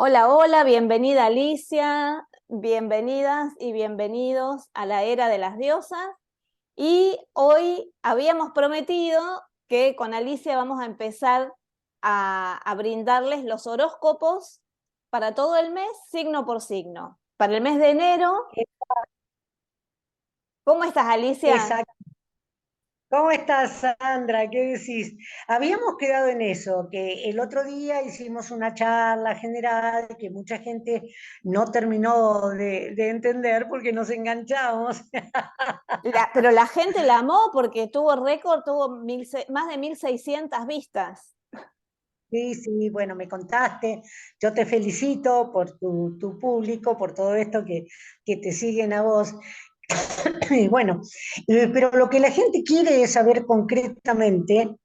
Hola, hola, bienvenida Alicia, bienvenidas y bienvenidos a la Era de las Diosas. Y hoy habíamos prometido que con Alicia vamos a empezar a brindarles los horóscopos para todo el mes, signo por signo. Para el mes de enero, ¿cómo estás, Alicia? Exacto. ¿Cómo estás, Sandra? ¿Qué decís? Habíamos quedado en eso, que el otro día hicimos una charla general que mucha gente no terminó de entender porque nos enganchamos. Pero la gente la amó porque tuvo récord, tuvo más de 1.600 vistas. Sí, sí, bueno, me contaste. Yo te felicito por tu público, por todo esto que te siguen a vos. Y bueno, pero lo que la gente quiere es saber concretamente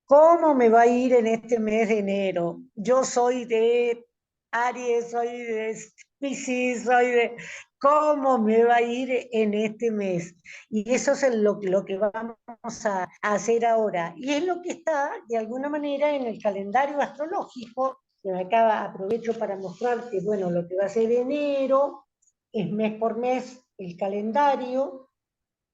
¿cómo me va a ir en este mes de enero? Yo soy de Aries, soy de Piscis, soy de... ¿Cómo me va a ir en este mes? Y eso es lo que vamos a hacer ahora. Y es lo que está, de alguna manera, en el calendario astrológico, que acá aprovecho para mostrarte, bueno, lo que va a ser enero, es mes por mes el calendario,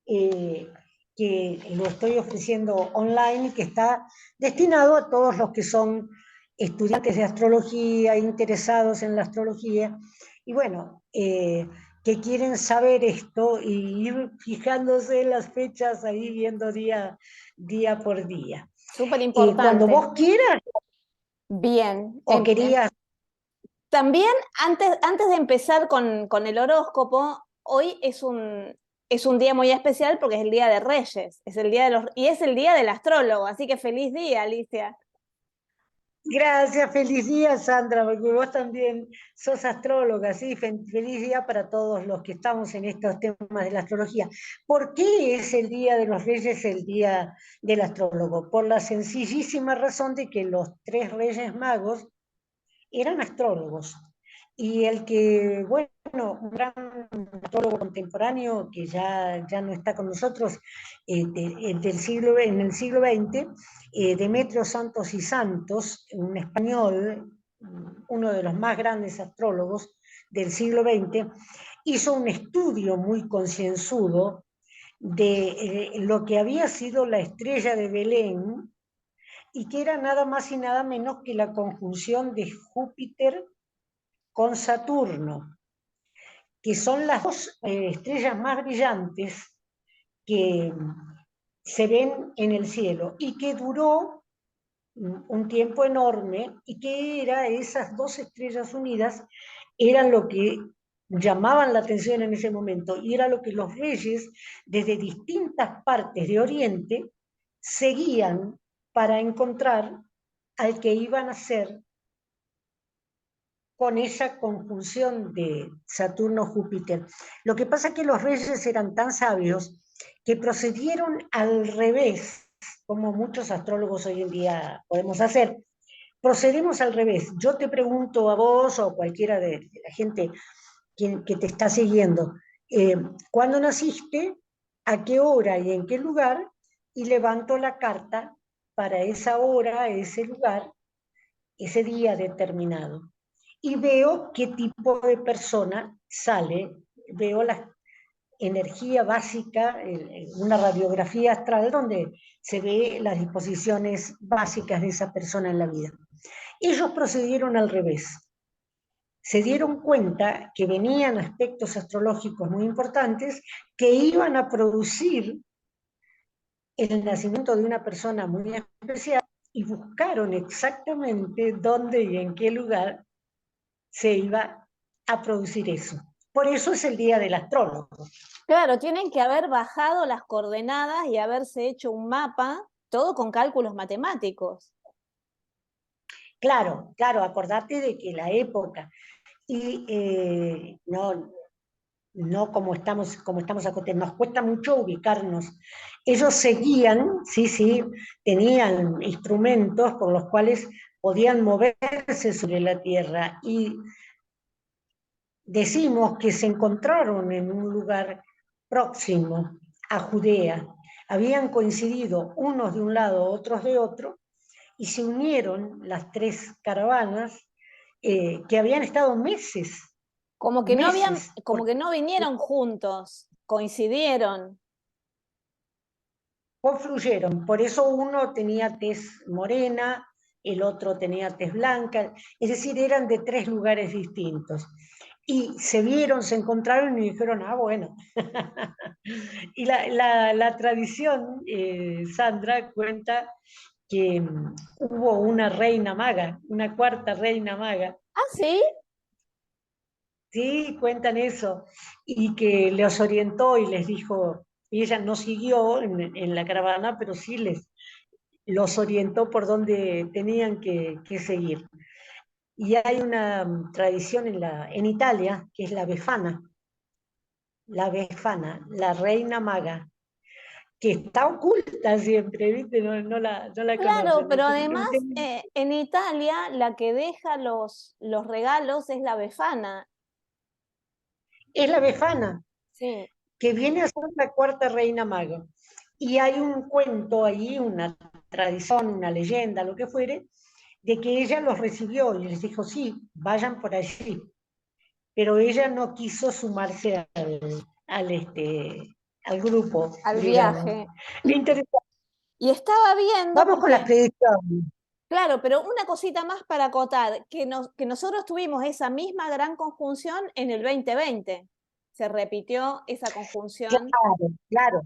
eh, que lo estoy ofreciendo online y que está destinado a todos los que son estudiantes de astrología, interesados en la astrología, y bueno, que quieren saber esto y ir fijándose en las fechas ahí, viendo día por día. Súper Cuando importante. vos quieras Bien. o querías, También, antes de empezar con el horóscopo, hoy es un día muy especial porque es el Día de Reyes, es el día y es el día del astrólogo, así que feliz día, Alicia. gracias, feliz día, Sandra, porque vos también sos astróloga, ¿sí? Feliz día para todos los que estamos en estos temas de la astrología. ¿Por qué es el Día de los Reyes el Día del Astrólogo? Por la sencillísima razón de que los tres Reyes Magos eran astrólogos. Y el que, bueno, un gran astrólogo contemporáneo que ya no está con nosotros, en el siglo XX, Demetrio Santos y Santos, un español, uno de los más grandes astrólogos del siglo XX, hizo un estudio muy concienzudo de lo que había sido la estrella de Belén, y que era nada más y nada menos que la conjunción de Júpiter con Saturno, que son las dos estrellas más brillantes que se ven en el cielo y que duró un tiempo enorme, y que era esas dos estrellas unidas, eran lo que llamaban la atención en ese momento, y era lo que los reyes desde distintas partes de Oriente seguían para encontrar al que iban a ser con esa conjunción de Saturno-Júpiter. Lo que pasa es que los reyes eran tan sabios que procedieron al revés, como muchos astrólogos hoy en día podemos hacer. Procedemos al revés. Yo te pregunto a vos o a cualquiera de la gente que te está siguiendo, eh, ¿cuándo naciste? ¿A qué hora y en qué lugar? Y levanto la carta para esa hora, ese lugar, ese día determinado. Y veo qué tipo de persona sale, veo la energía básica, una radiografía astral donde se ve las disposiciones básicas de esa persona en la vida. Ellos procedieron al revés. Se dieron cuenta que venían aspectos astrológicos muy importantes que iban a producir el nacimiento de una persona muy especial, y buscaron exactamente dónde y en qué lugar se iba a producir eso. Por eso es el Día del Astrólogo. Claro, tienen que haber bajado las coordenadas y haberse hecho un mapa, todo con cálculos matemáticos. Claro, claro, acordate de que la época, y no como estamos acostumbrados, nos cuesta mucho ubicarnos. Ellos seguían, sí, sí, tenían instrumentos por los cuales podían moverse sobre la tierra, y decimos que se encontraron en un lugar próximo a Judea. Habían coincidido unos de un lado, otros de otro, y se unieron las tres caravanas, que habían estado meses, Como que no habían, meses, como que no vinieron juntos, coincidieron. confluyeron. Por eso uno tenía tez morena, el otro tenía tez blanca, es decir, eran de tres lugares distintos. Y se vieron, se encontraron y dijeron, ah, bueno. Y la tradición, Sandra, cuenta que hubo una reina maga, una cuarta reina maga, Ah, sí, sí, cuentan eso, y que los orientó y les dijo, y ella no siguió en la caravana, pero sí los orientó por donde tenían que seguir. Y hay una tradición en Italia, que es la reina maga, que está oculta siempre, ¿viste? No la claro, conocen. pero Entonces, además en Italia la que deja los regalos es la Befana. es la Befana, Sí, que viene a ser la cuarta reina maga. Y hay un cuento ahí, una tradición, una leyenda, lo que fuere, de que ella los recibió y les dijo, sí, vayan por allí. Pero ella no quiso sumarse al grupo, al digamos. viaje. Interesante. Y estaba viendo Vamos con las porque, predicciones. claro, pero una cosita más para acotar, que nosotros tuvimos esa misma gran conjunción en el 2020. Se repitió esa conjunción. Claro, claro.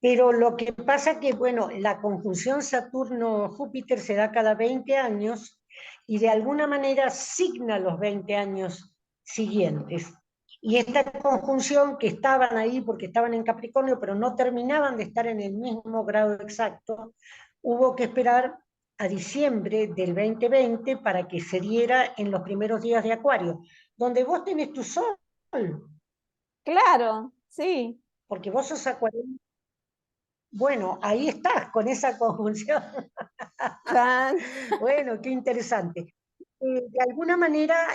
Pero lo que pasa que, bueno, la conjunción Saturno-Júpiter se da cada 20 años y de alguna manera signa los 20 años siguientes. Y esta conjunción que estaban ahí porque estaban en Capricornio, pero no terminaban de estar en el mismo grado exacto, hubo que esperar a diciembre del 2020 para que se diera en los primeros días de Acuario, donde vos tenés tu sol, Claro, sí. porque vos sos acuario. Bueno, ahí estás con esa conjunción. Chan. Bueno, qué interesante. De alguna manera,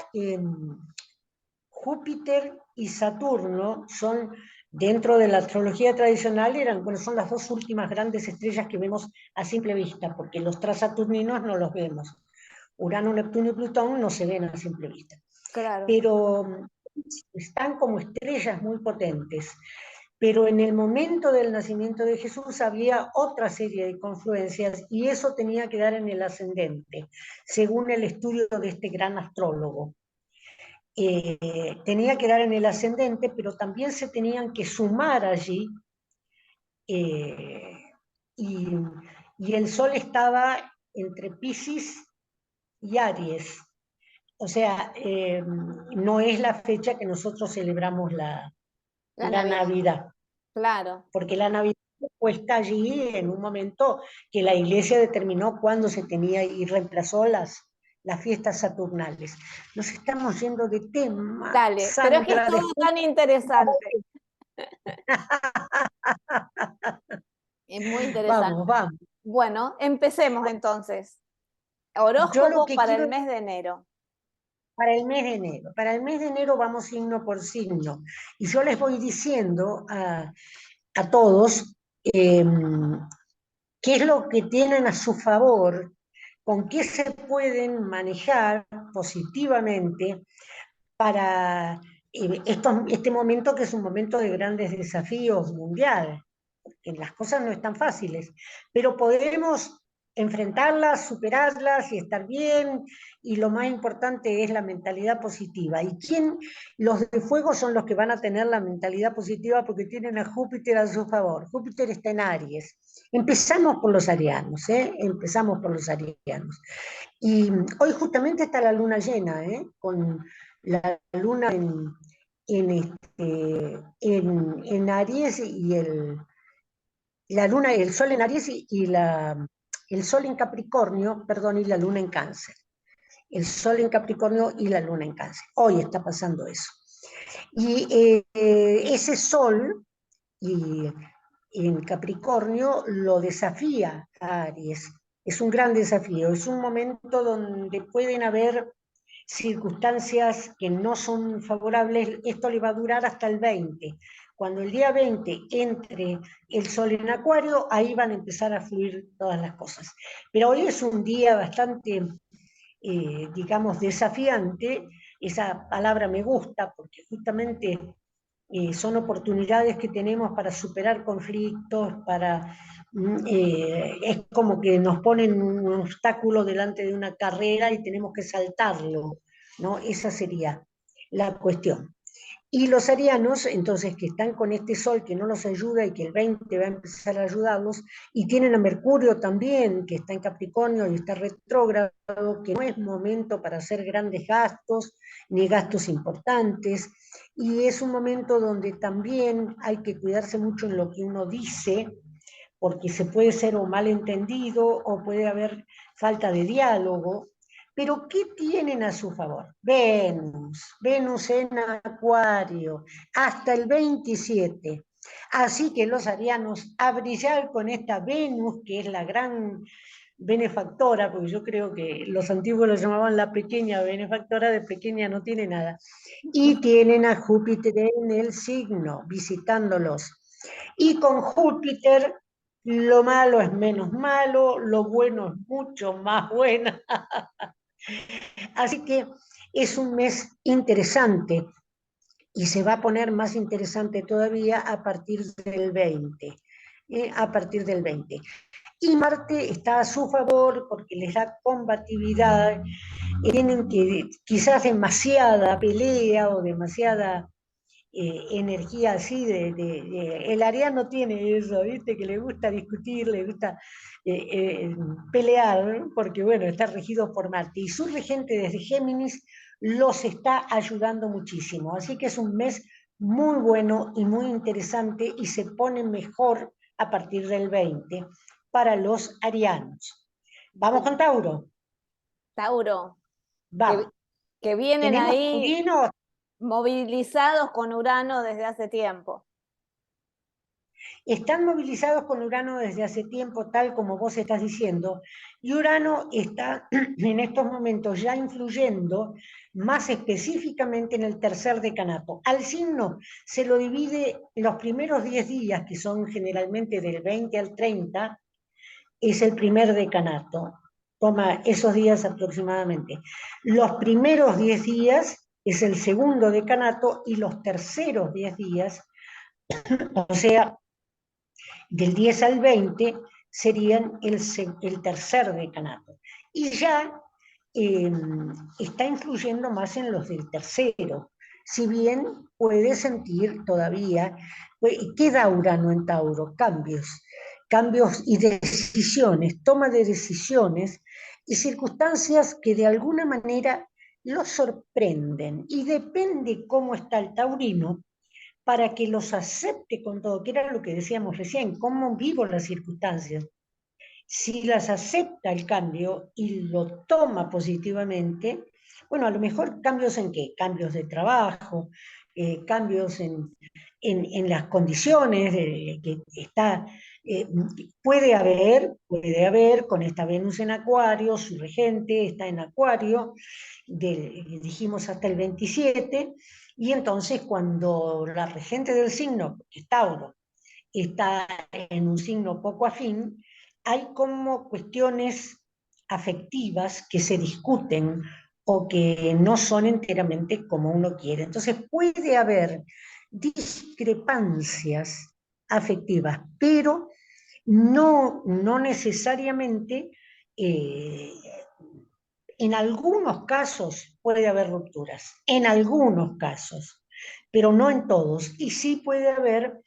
Júpiter y Saturno son, dentro de la astrología tradicional, bueno, son las dos últimas grandes estrellas que vemos a simple vista, porque los trasaturninos no los vemos. Urano, Neptuno y Plutón no se ven a simple vista. Claro. Pero están como estrellas muy potentes. Pero en el momento del nacimiento de Jesús había otra serie de confluencias y eso tenía que dar en el ascendente, según el estudio de este gran astrólogo. Tenía que dar en el ascendente, pero también se tenían que sumar allí eh, y, y el Sol estaba entre Piscis y Aries. O sea, no es la fecha que nosotros celebramos La la Navidad. Navidad. Claro. Porque la Navidad fue puesta allí en un momento que la iglesia determinó cuándo se tenía y reemplazó las fiestas saturnales. Nos estamos yendo de tema, Dale, pero es que es Sandra, todo después. tan interesante. Es muy interesante. Vamos, vamos. Bueno, empecemos entonces. Yo lo Horóscopo que para el quiero mes de enero. para el mes de enero vamos signo por signo. Y yo les voy diciendo a todos qué es lo que tienen a su favor, con qué se pueden manejar positivamente para este momento que es un momento de grandes desafíos mundiales, porque las cosas no están fáciles, pero podemos enfrentarlas, superarlas y estar bien, y lo más importante es la mentalidad positiva. ¿Y quién? Los de fuego son los que van a tener la mentalidad positiva porque tienen a Júpiter a su favor. Júpiter está en Aries. Empezamos por los arianos, ¿eh? Empezamos por los arianos. Y hoy justamente está la luna llena, ¿eh? Con la luna en Aries y la luna, el sol en Aries el sol en Capricornio, perdón, y la luna en Cáncer. El sol en Capricornio y la luna en Cáncer. Hoy está pasando eso. Y ese sol y en Capricornio lo desafía a Aries. Es un gran desafío, es un momento donde pueden haber circunstancias que no son favorables. Esto le va a durar hasta el 20. Cuando el día 20 entre el sol en Acuario, ahí van a empezar a fluir todas las cosas. Pero hoy es un día bastante digamos, desafiante. Esa palabra me gusta porque justamente son oportunidades que tenemos para superar conflictos, es como que nos ponen un obstáculo delante de una carrera y tenemos que saltarlo, ¿no? Esa sería la cuestión. Y los arianos, entonces, que están con este sol que no los ayuda y que el 20 va a empezar a ayudarlos, y tienen a Mercurio también, que está en Capricornio y está retrógrado, que no es momento para hacer grandes gastos, ni gastos importantes, y es un momento donde también hay que cuidarse mucho en lo que uno dice, porque se puede ser o malentendido o puede haber falta de diálogo. Pero ¿qué tienen a su favor? Venus en Acuario, hasta el 27. Así que los arianos, a brillar con esta Venus, que es la gran benefactora, porque yo creo que los antiguos lo llamaban la pequeña benefactora, de pequeña no tiene nada, y tienen a Júpiter en el signo, visitándolos. Y con Júpiter, lo malo es menos malo, lo bueno es mucho más bueno. Así que es un mes interesante y se va a poner más interesante todavía a partir del 20. A partir del 20. Y Marte está a su favor porque les da combatividad, tienen que quizás demasiada pelea o demasiada energía así, el ariano tiene eso, ¿viste? Que le gusta discutir, le gusta eh, eh, pelear, ¿no? Porque bueno, está regido por Marte. Y su regente desde Géminis los está ayudando muchísimo. Así que es un mes muy bueno y muy interesante y se pone mejor a partir del 20 para los arianos. Vamos con Tauro. Tauro, que, Vamos. que vienen Tenemos ahí Taurinos. movilizados con Urano desde hace tiempo. Están movilizados con Urano desde hace tiempo, tal como vos estás diciendo, y Urano está en estos momentos ya influyendo más específicamente en el tercer decanato. Al signo se lo divide los primeros 10 días, que son generalmente del 20 al 30, es el primer decanato. Toma esos días aproximadamente. Los primeros 10 días es el segundo decanato y los terceros 10 días, o sea, del 10 al 20 serían el tercer decanato. Y ya eh, está influyendo más en los del tercero. Si bien puede sentir todavía, ¿qué da Urano en Tauro? Cambios y decisiones, toma de decisiones y circunstancias que de alguna manera lo sorprenden. Y depende cómo está el taurino, para que los acepte con todo, que era lo que decíamos recién, cómo vivo las circunstancias. Si las acepta el cambio y lo toma positivamente, bueno, a lo mejor cambios en qué, cambios de trabajo, cambios en las condiciones que está, eh, puede haber con esta Venus en Acuario, su regente está en Acuario, dijimos hasta el 27, y entonces cuando la regente del signo, que es Tauro, está en un signo poco afín, hay como cuestiones afectivas que se discuten o que no son enteramente como uno quiere. Entonces puede haber discrepancias afectivas, pero no necesariamente, eh, en algunos casos puede haber rupturas, en algunos casos, pero no en todos. Y sí puede haber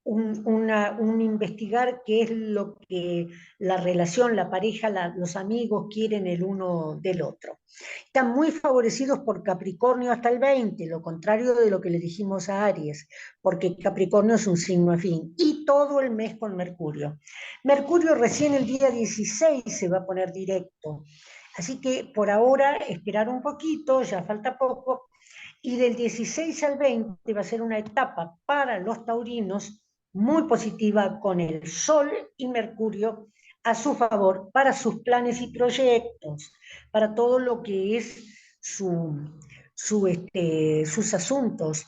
un investigar qué es lo que la relación, la pareja, los amigos quieren el uno del otro. Están muy favorecidos por Capricornio hasta el 20, lo contrario de lo que le dijimos a Aries, porque Capricornio es un signo afín, y todo el mes con Mercurio. Mercurio recién el día 16 se va a poner directo, así que por ahora esperar un poquito, ya falta poco, y del 16 al 20 va a ser una etapa para los taurinos muy positiva con el Sol y Mercurio a su favor para sus planes y proyectos, para todo lo que es sus asuntos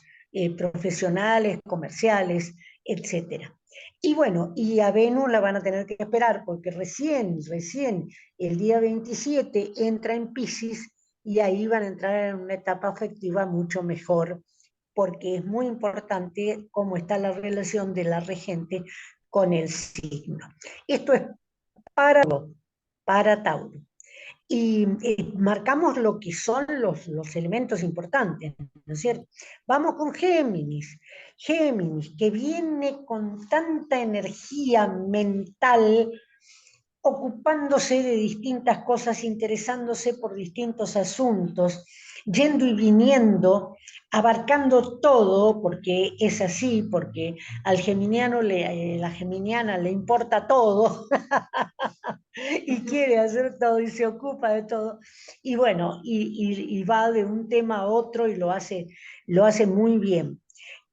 profesionales, comerciales, etcétera. Y bueno, y a Venus la van a tener que esperar porque recién el día 27 entra en Piscis y ahí van a entrar en una etapa afectiva mucho mejor porque es muy importante cómo está la relación de la regente con el signo. Esto es para Tauro. Y marcamos lo que son los elementos importantes, ¿no es cierto? Vamos con Géminis. Géminis, que viene con tanta energía mental, ocupándose de distintas cosas, interesándose por distintos asuntos, yendo y viniendo, abarcando todo, porque es así, porque al geminiano, la geminiana le importa todo, y quiere hacer todo y se ocupa de todo. Y bueno, y va de un tema a otro y lo hace muy bien.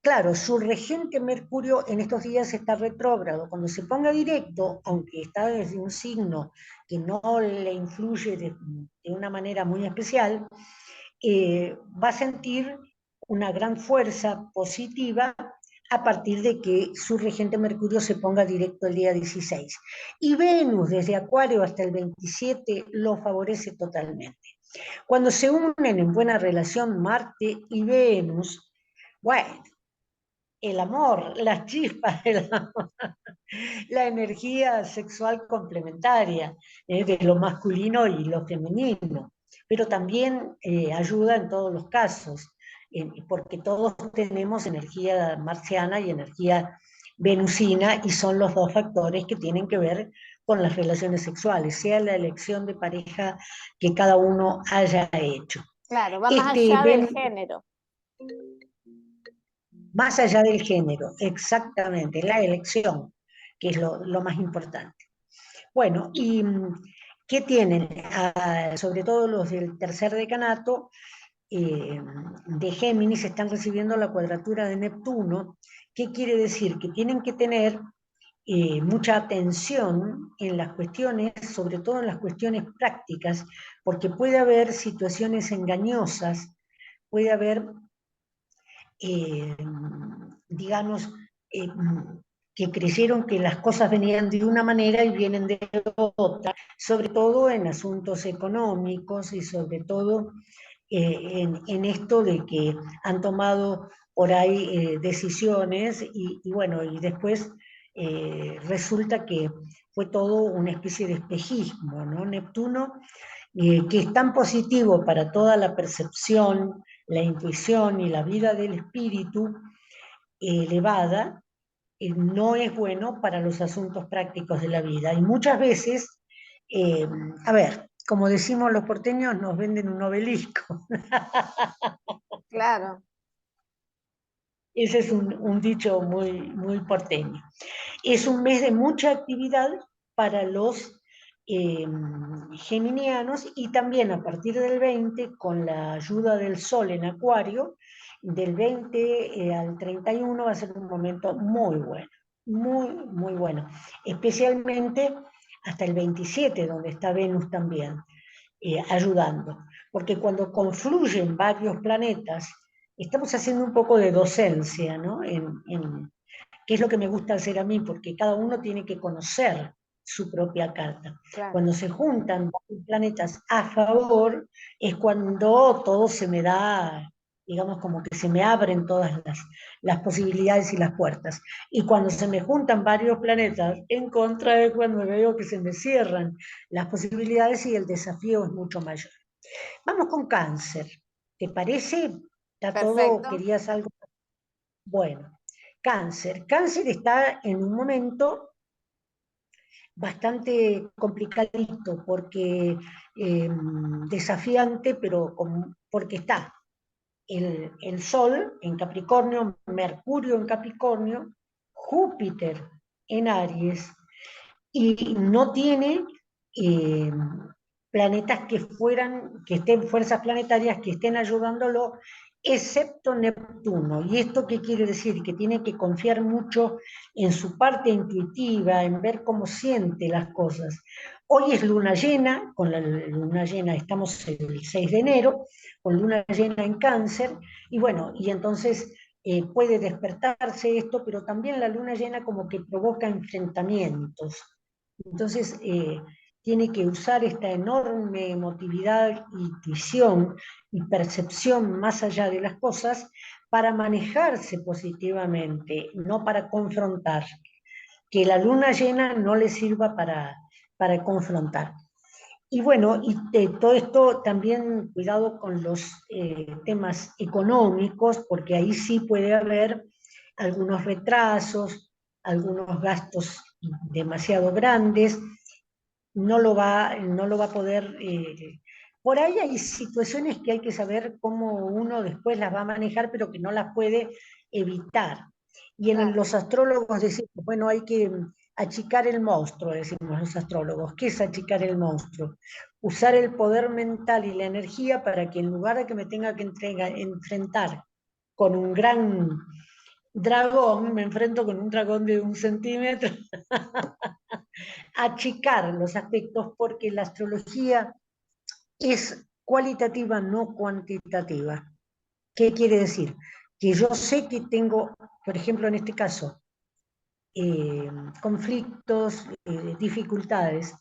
Claro, su regente Mercurio en estos días está retrógrado. Cuando se ponga directo, aunque está desde un signo que no le influye de una manera muy especial, va a sentir una gran fuerza positiva a partir de que su regente Mercurio se ponga directo el día 16. Y Venus desde Acuario hasta el 27 lo favorece totalmente. Cuando se unen en buena relación Marte y Venus, bueno, el amor, las chispas del amor, la energía sexual complementaria de lo masculino y lo femenino, pero también ayuda en todos los casos, porque todos tenemos energía marciana y energía venusina y son los dos factores que tienen que ver con las relaciones sexuales, sea la elección de pareja que cada uno haya hecho. Claro, va más Este, allá del ven, género. más allá del género, exactamente, la elección, que es lo más importante. Bueno, ¿y qué tienen? Sobre todo los del tercer decanato de Géminis están recibiendo la cuadratura de Neptuno. ¿Qué quiere decir? Que tienen que tener mucha atención en las cuestiones, sobre todo en las cuestiones prácticas, porque puede haber situaciones engañosas, puede haber eh, digamos, eh, que creyeron que las cosas venían de una manera y vienen de otra, sobre todo en asuntos económicos y sobre todo en esto de que han tomado por ahí decisiones y bueno, y después resulta que fue todo una especie de espejismo, ¿no? Neptuno, que es tan positivo para toda la percepción, la intuición y la vida del espíritu elevada, no es bueno para los asuntos prácticos de la vida. Y muchas veces, eh, a ver, como decimos los porteños, nos venden un obelisco. Claro. Ese es un dicho muy porteño. Es un mes de mucha actividad para los eh, geminianos y también a partir del 20, con la ayuda del Sol en Acuario, del 20 al 31 va a ser un momento muy bueno, muy bueno, especialmente hasta el 27, donde está Venus también ayudando, porque cuando confluyen varios planetas, estamos haciendo un poco de docencia, ¿no? Que es lo que me gusta hacer a mí, porque cada uno tiene que conocer su propia carta. Claro. Cuando se juntan planetas a favor, es cuando todo se me da, digamos, como que se me abren todas las posibilidades y las puertas. Y cuando se me juntan varios planetas en contra es cuando veo que se me cierran las posibilidades y el desafío es mucho mayor. Vamos con cáncer. ¿Te parece? ¿Está todo? Perfecto. ¿Querías algo? Bueno, cáncer. Cáncer está en un momento bastante complicadito porque desafiante, pero porque está el Sol en Capricornio, Mercurio en Capricornio, Júpiter en Aries, y no tiene eh, planetas que estén, fuerzas planetarias que estén ayudándolo, excepto Neptuno. ¿Y esto qué quiere decir? Que tiene que confiar mucho en su parte intuitiva, en ver cómo siente las cosas. Hoy es luna llena, con la luna llena estamos el 6 de enero, con luna llena en cáncer, y bueno, y entonces puede despertarse esto, pero también la luna llena como que provoca enfrentamientos. Entonces, tiene que usar esta enorme emotividad, intuición y percepción más allá de las cosas para manejarse positivamente, no para confrontar. Que la luna llena no le sirva para confrontar. Y bueno, y todo esto también cuidado con los temas económicos, porque ahí sí puede haber algunos retrasos, algunos gastos demasiado grandes, no lo va a poder... por ahí hay situaciones que hay que saber cómo uno después las va a manejar, pero que no las puede evitar. Y en Claro. los astrólogos decimos, bueno, hay que achicar el monstruo, decimos los astrólogos. ¿Qué es achicar el monstruo? Usar el poder mental y la energía para que en lugar de que me tenga que enfrentar con un gran dragón, me enfrento con un dragón de 1 centímetro, achicar los aspectos porque la astrología es cualitativa, no cuantitativa. ¿Qué quiere decir? Que yo sé que tengo, por ejemplo, en este caso, conflictos, dificultades,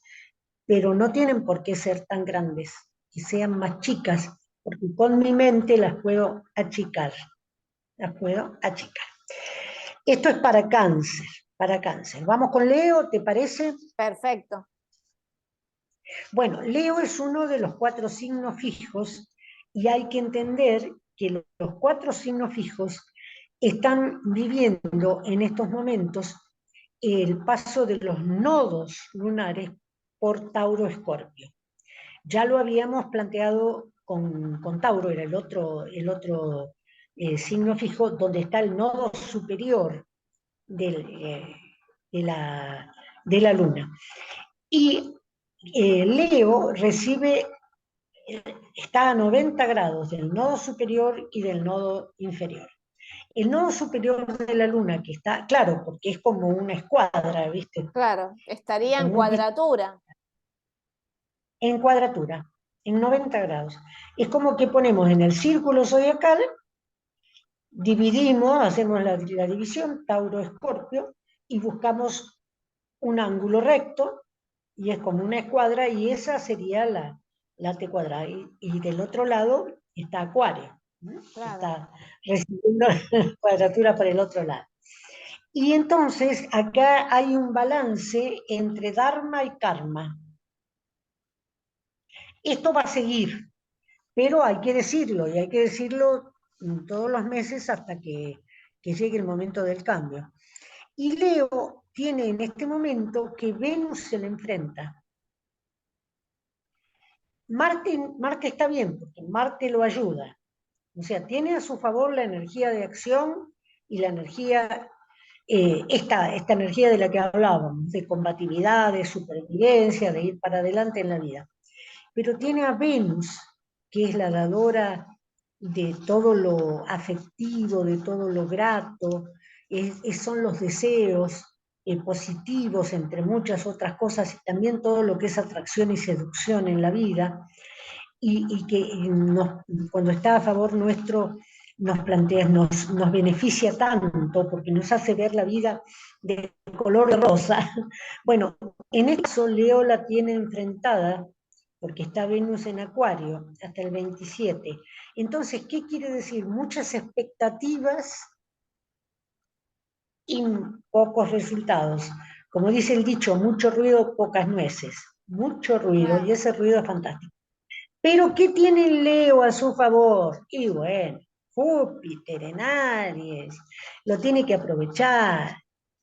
pero no tienen por qué ser tan grandes, que sean más chicas, porque con mi mente las puedo achicar, las puedo achicar. Esto es para cáncer, para cáncer. Vamos con Leo, ¿te parece? Perfecto. Bueno, Leo es uno de los 4 signos fijos y hay que entender que los 4 signos fijos están viviendo en estos momentos el paso de los nodos lunares por Tauro-Escorpio. Ya lo habíamos planteado con Tauro, era el otro signo fijo, donde está el nodo superior del, de la luna. Y Leo recibe, está a 90 grados del nodo superior y del nodo inferior. El nodo superior de la luna, que está, claro, porque es como una escuadra, ¿viste? Claro, estaría en Como un cuadratura. en cuadratura, en 90 grados. Es como que ponemos en el círculo zodiacal, dividimos, hacemos la división, Tauro-Escorpio, y buscamos un ángulo recto, y es como una escuadra, y esa sería la T cuadrada. Y del otro lado está Acuario, ¿no? Claro. Está recibiendo la cuadratura por el otro lado. Y entonces acá hay un balance entre Dharma y Karma. Esto va a seguir, pero hay que decirlo, y hay que decirlo todos los meses hasta que llegue el momento del cambio. Y Leo tiene en este momento que Venus se le enfrenta. Marte está bien, porque Marte lo ayuda. O sea, tiene a su favor la energía de acción y la energía, esta energía de la que hablábamos, de combatividad, de supervivencia, de ir para adelante en la vida. Pero tiene a Venus, que es la dadora de todo lo afectivo, de todo lo grato, son los deseos positivos, entre muchas otras cosas, y también todo lo que es atracción y seducción en la vida, y que cuando está a favor nuestro nos beneficia tanto, porque nos hace ver la vida de color de rosa. Bueno, en eso Leo la tiene enfrentada porque está Venus en Acuario hasta el 27. Entonces, ¿qué quiere decir? Muchas expectativas y pocos resultados. Como dice el dicho, mucho ruido, pocas nueces. Mucho ruido, y Claro. ese ruido es fantástico. Pero ¿qué tiene Leo a su favor? Y bueno, Júpiter en Aries, lo tiene que aprovechar.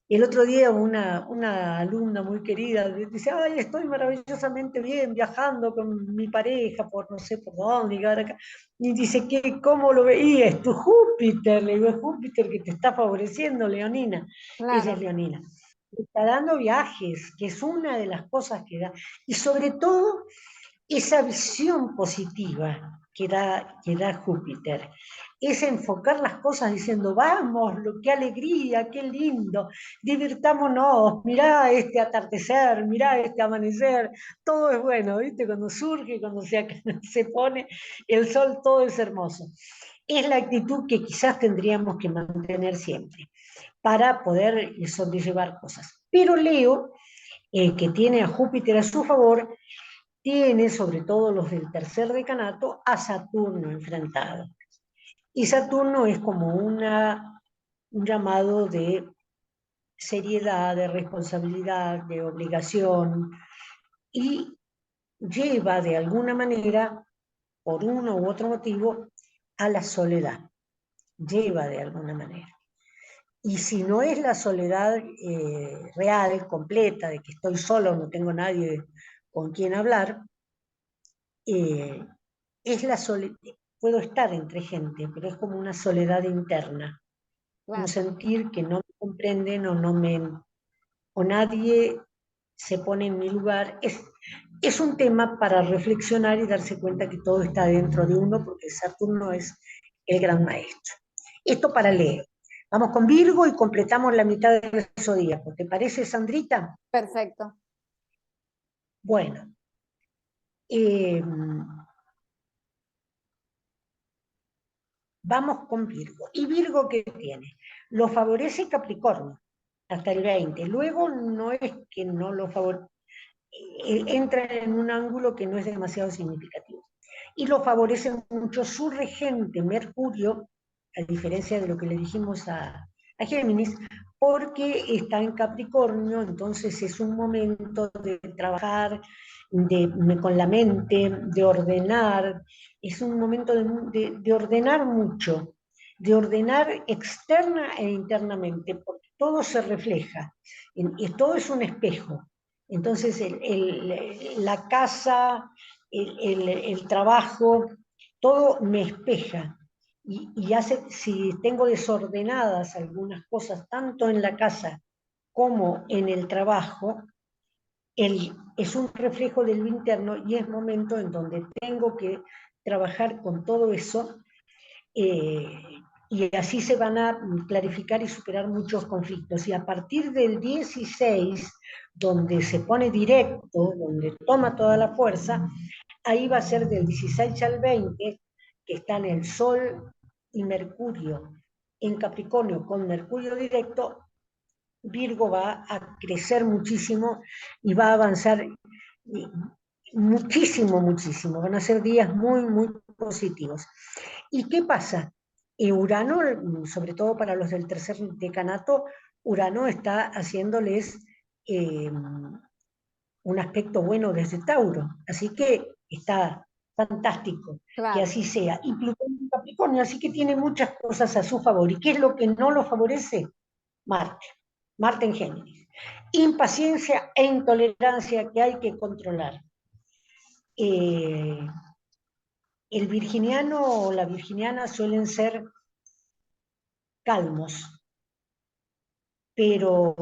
El otro día una alumna muy querida dice, ay, estoy maravillosamente bien viajando con mi pareja por no sé por dónde, y acá. Y dice, ¿cómo lo veía? Es tu Júpiter, le digo, es Júpiter que te está favoreciendo, Leonina. Ella es Claro. Leonina. Le está dando viajes, que es una de las cosas que da. Y sobre todo, esa visión positiva que da Júpiter, es enfocar las cosas diciendo, vamos, qué alegría, qué lindo, divirtámonos, mirá este atardecer, mirá este amanecer, todo es bueno, ¿viste? Cuando surge, cuando se pone el sol, todo es hermoso. es la actitud que quizás tendríamos que mantener siempre para poder sobrellevar cosas. Pero Leo, que tiene a Júpiter a su favor, tiene, sobre todo los del tercer decanato, a Saturno enfrentado. Y Saturno es como un llamado de seriedad, de responsabilidad, de obligación, y lleva de alguna manera, por uno u otro motivo, a la soledad. Lleva de alguna manera. Y si no es la soledad real, completa, de que estoy solo, no tengo nadie con quien hablar, es la soledad. Puedo estar entre gente, pero es como una soledad interna, un Claro. sentir que no me comprenden o no me, o nadie se pone en mi lugar. Es un tema para reflexionar y darse cuenta que todo está dentro de uno, porque Saturno es el gran maestro. Esto para Leo. Vamos con Virgo y completamos la mitad del zodíaco. ¿Te parece, Sandrita? Perfecto. Bueno, vamos con Virgo. ¿Y Virgo qué tiene? Lo favorece Capricornio hasta el 20. Luego no es que no lo favorece, entra en un ángulo que no es demasiado significativo. Y lo favorece mucho su regente, Mercurio, a diferencia de lo que le dijimos a Géminis, porque está en Capricornio, entonces es un momento de trabajar con la mente, de ordenar, es un momento de ordenar mucho, de ordenar externa e internamente, porque todo se refleja, y todo es un espejo. Entonces, la casa, el trabajo, todo me espeja y hace, si tengo desordenadas algunas cosas, tanto en la casa como en el trabajo, es un reflejo de lo interno y es momento en donde tengo que trabajar con todo eso, y así se van a clarificar y superar muchos conflictos. Y a partir del 16, donde se pone directo, donde toma toda la fuerza, ahí va a ser del 16 al 20, que están el Sol y Mercurio en Capricornio con Mercurio directo. Virgo va a crecer muchísimo y va a avanzar muchísimo, muchísimo. Van a ser días muy, muy positivos. ¿Y qué pasa? Urano, sobre todo para los del tercer decanato, Urano está haciéndoles un aspecto bueno desde Tauro. Así que está fantástico que Claro. así sea. Y Plutón en Capricornio, así que tiene muchas cosas a su favor. ¿Y qué es lo que no lo favorece? Marte. Marte en Géminis. Impaciencia e intolerancia que hay que controlar. El virginiano o la virginiana suelen ser calmos, pero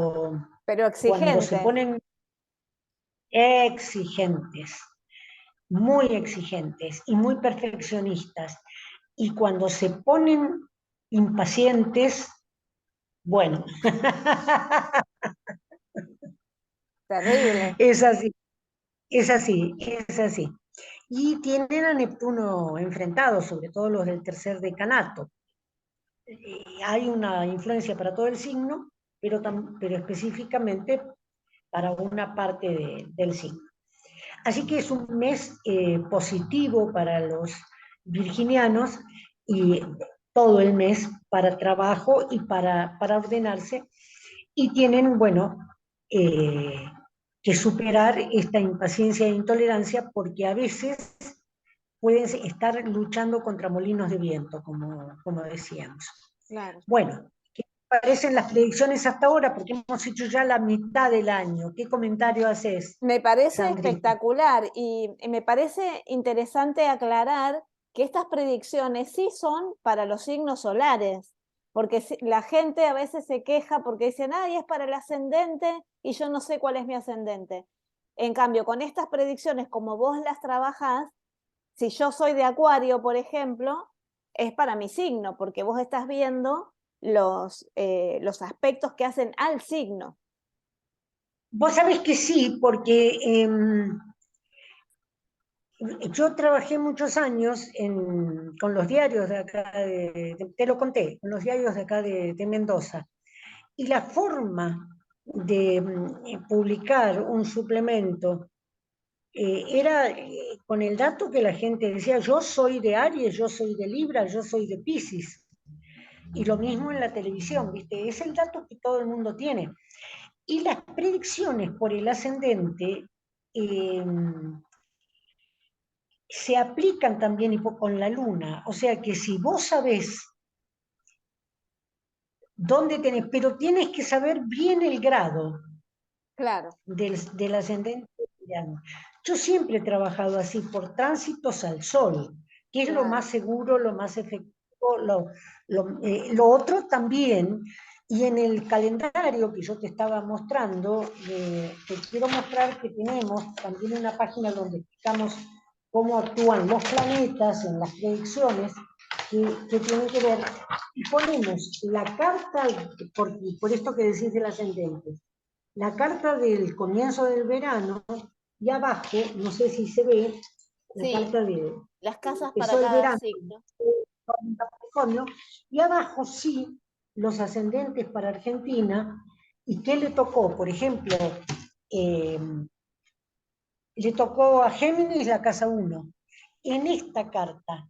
Pero cuando se exigente. ponen exigentes, muy exigentes y muy perfeccionistas, y cuando se ponen impacientes, bueno, Terrible. es así, es así, es así. Y tienen a Neptuno enfrentado, sobre todo los del tercer decanato. Hay una influencia para todo el signo, pero específicamente para una parte del signo. Así que es un mes positivo para los virginianos y todo el mes para trabajo y para ordenarse, y tienen, bueno, eh, que superar esta impaciencia e intolerancia porque a veces pueden estar luchando contra molinos de viento, como decíamos. Claro. Bueno, ¿qué parecen las predicciones hasta ahora? Porque hemos hecho ya la mitad del año. ¿Qué comentario haces, Me parece Sandrita? espectacular y me parece interesante aclarar que estas predicciones sí son para los signos solares, porque la gente a veces se queja porque dicen, ay, es para el ascendente y yo no sé cuál es mi ascendente. En cambio, con estas predicciones, como vos las trabajás, si yo soy de Acuario, por ejemplo, es para mi signo, porque vos estás viendo los aspectos que hacen al signo. Vos sabés que sí, porque Yo trabajé muchos años con los diarios de acá, te lo conté, con los diarios de acá de Mendoza. Y la forma de publicar un suplemento era con el dato que la gente decía, yo soy de Aries, yo soy de Libra, yo soy de Piscis. Y lo mismo en la televisión, ¿viste? Es el dato que todo el mundo tiene. Y las predicciones por el ascendente eh, se aplican también con la luna. O sea que si vos sabés dónde tenés, pero tienes que saber bien el grado Claro, del ascendente. Yo siempre he trabajado así, por tránsitos al sol, que es lo más claro. seguro, lo más efectivo, lo otro también. Y en el calendario que yo te estaba mostrando, te quiero mostrar que tenemos también una página donde explicamos cómo actúan los planetas en las predicciones que tienen que ver. Y ponemos la carta, por esto que decís del ascendente, la carta del comienzo del verano y abajo, no sé si se ve, la Sí, carta de las casas para empezó el cada verano, signo. Capricornio, y abajo sí los ascendentes para Argentina y qué le tocó, por ejemplo, eh, le tocó a Géminis la casa 1. En esta carta,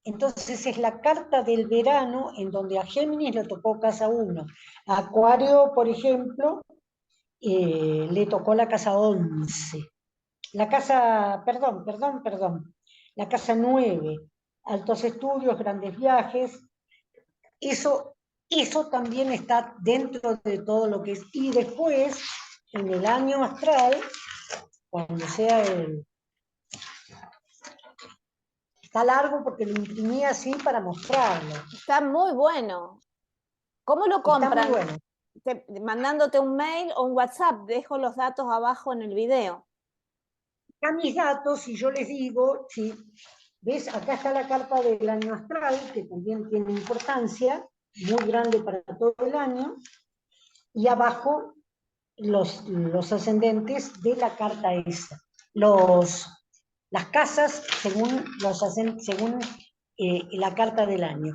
entonces es la carta del verano en donde a Géminis le tocó casa 1. A Acuario, por ejemplo, le tocó la casa 11. La casa, perdón, la casa 9, altos estudios, grandes viajes, eso, eso también está dentro de todo lo que es. Y después, en el año astral, cuando sea el... Está largo porque lo imprimí así para mostrarlo. Está muy bueno. ¿Cómo lo Está muy compran? bueno. Mandándote un mail o un WhatsApp. Dejo los datos abajo en el video. Acá mis datos, y yo les digo, si ves, acá está la carta del año astral, que también tiene importancia, muy grande para todo el año, y abajo los ascendentes de la carta esa. Las casas según, según la carta del año.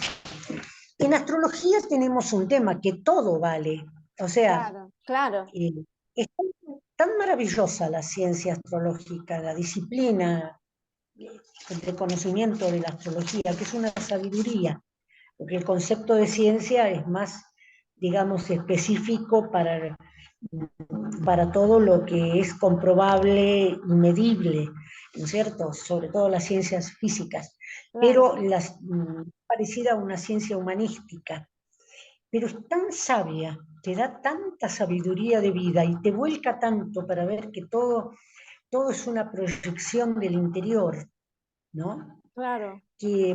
En astrología tenemos un tema que todo vale. O sea, Claro, claro, eh, es tan maravillosa la ciencia astrológica, la disciplina de conocimiento de la astrología, que es una sabiduría, porque el concepto de ciencia es más, digamos, específico para todo lo que es comprobable y medible, ¿no es cierto? Sobre todo las ciencias físicas, claro. pero parecida a una ciencia humanística. Pero es tan sabia, te da tanta sabiduría de vida y te vuelca tanto para ver que todo es una proyección del interior, ¿no? Claro. Que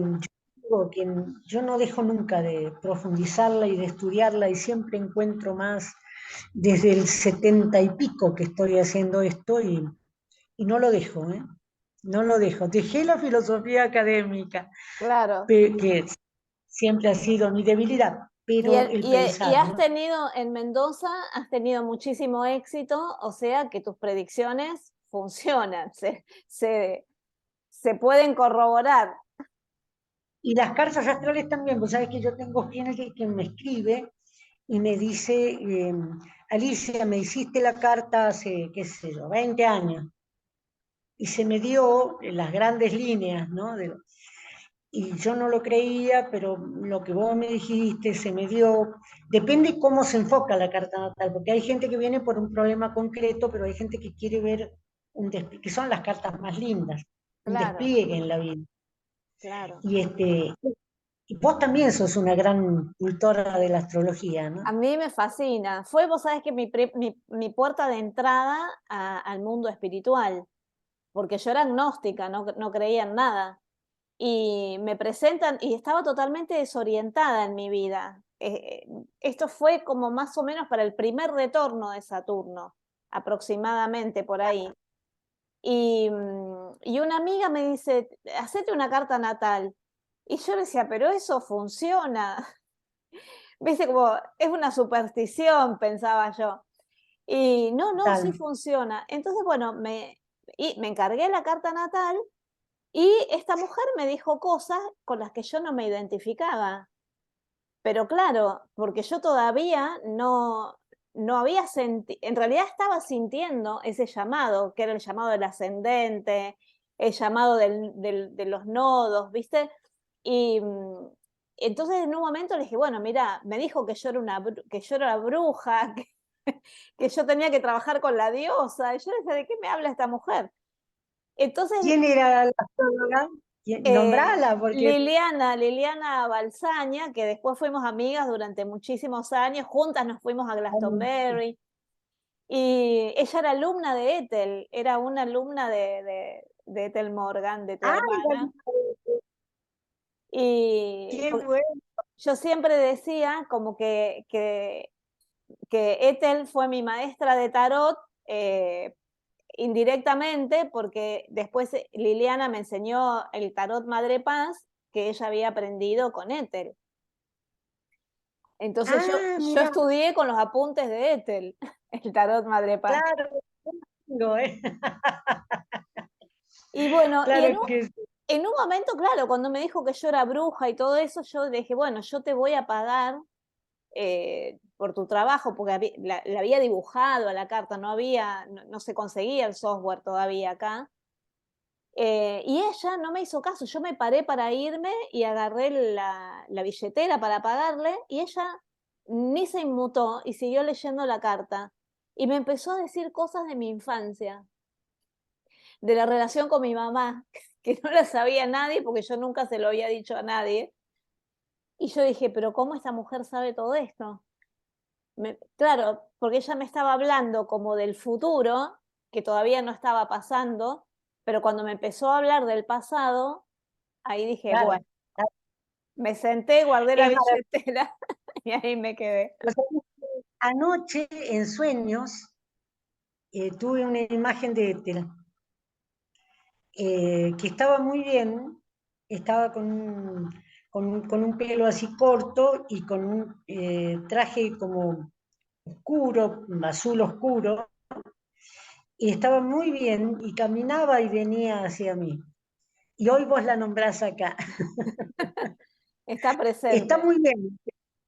yo no dejo nunca de profundizarla y de estudiarla y siempre encuentro más desde el 70 y pico que estoy haciendo esto y no lo dejo, ¿eh? No lo dejo. Dejé la filosofía académica, Claro. que siempre ha sido mi debilidad, pero el Y pensar, has ¿no? tenido en Mendoza, has tenido muchísimo éxito, o sea que tus predicciones funcionan, se pueden corroborar. Y las cartas astrales también, pues sabes que yo tengo gente que me escribe y me dice, Alicia, me hiciste la carta hace, qué sé yo, 20 años, y se me dio las grandes líneas, ¿no? Y yo no lo creía, pero lo que vos me dijiste se me dio, depende cómo se enfoca la carta natal, porque hay gente que viene por un problema concreto, pero hay gente que quiere ver que son las cartas más lindas, un Claro, despliegue en la vida. claro. Y y vos también sos una gran cultora de la astrología, A ¿no? mí me fascina. Fue, vos sabés que mi puerta de entrada al mundo espiritual, porque yo era agnóstica, no creía en nada. Y me presentan, y estaba totalmente desorientada en mi vida. Esto fue como más o menos para el primer retorno de Saturno, aproximadamente por ahí. Y una amiga me dice, hacete una carta natal. Y yo le decía, pero eso funciona. Viste, como es una superstición, pensaba yo. Y no, sí Tal. funciona. Entonces, bueno, y me encargué la carta natal y esta mujer me dijo cosas con las que yo no me identificaba. Pero claro, porque yo todavía no había sentido, en realidad estaba sintiendo ese llamado, que era el llamado del ascendente, el llamado de los nodos, ¿viste? Y entonces en un momento le dije, bueno, mira, me dijo que yo era que yo era bruja, que yo tenía que trabajar con la diosa, y yo le dije, ¿de qué me habla esta mujer? Entonces ¿Quién era la astróloga? Nombrala, porque... Liliana Balsaña, que después fuimos amigas durante muchísimos años, juntas nos fuimos a Glastonbury, y ella era alumna de Ethel, era una alumna de Ethel Morgan, de tu ¡Ay, hermana, y qué bueno! yo siempre decía como que Ethel fue mi maestra de tarot, indirectamente, porque después Liliana me enseñó el tarot Madre Paz, que ella había aprendido con Ethel. Entonces Ah, yo mira, estudié con los apuntes de Ethel, el tarot Madre Paz. claro, tengo, Y bueno, y claro que sí. en un momento, claro, cuando me dijo que yo era bruja y todo eso, yo dije, bueno, yo te voy a pagar por tu trabajo, porque la había dibujado a la carta, no se conseguía el software todavía acá. Y ella no me hizo caso, yo me paré para irme y agarré la billetera para pagarle y ella ni se inmutó y siguió leyendo la carta. Y me empezó a decir cosas de mi infancia, de la relación con mi mamá, que no la sabía nadie porque yo nunca se lo había dicho a nadie. Y yo dije, pero ¿cómo esta mujer sabe todo esto? Claro, porque ella me estaba hablando como del futuro, que todavía no estaba pasando, pero cuando me empezó a hablar del pasado, ahí dije, Claro, bueno, me senté, guardé la es maravilloso. billetera y ahí me quedé. Anoche en sueños tuve una imagen de Ethel, que estaba muy bien, estaba con un pelo así corto y con un traje como oscuro, azul oscuro, y estaba muy bien y caminaba y venía hacia mí. Y hoy vos la nombrás acá. Está Está presente. muy bien,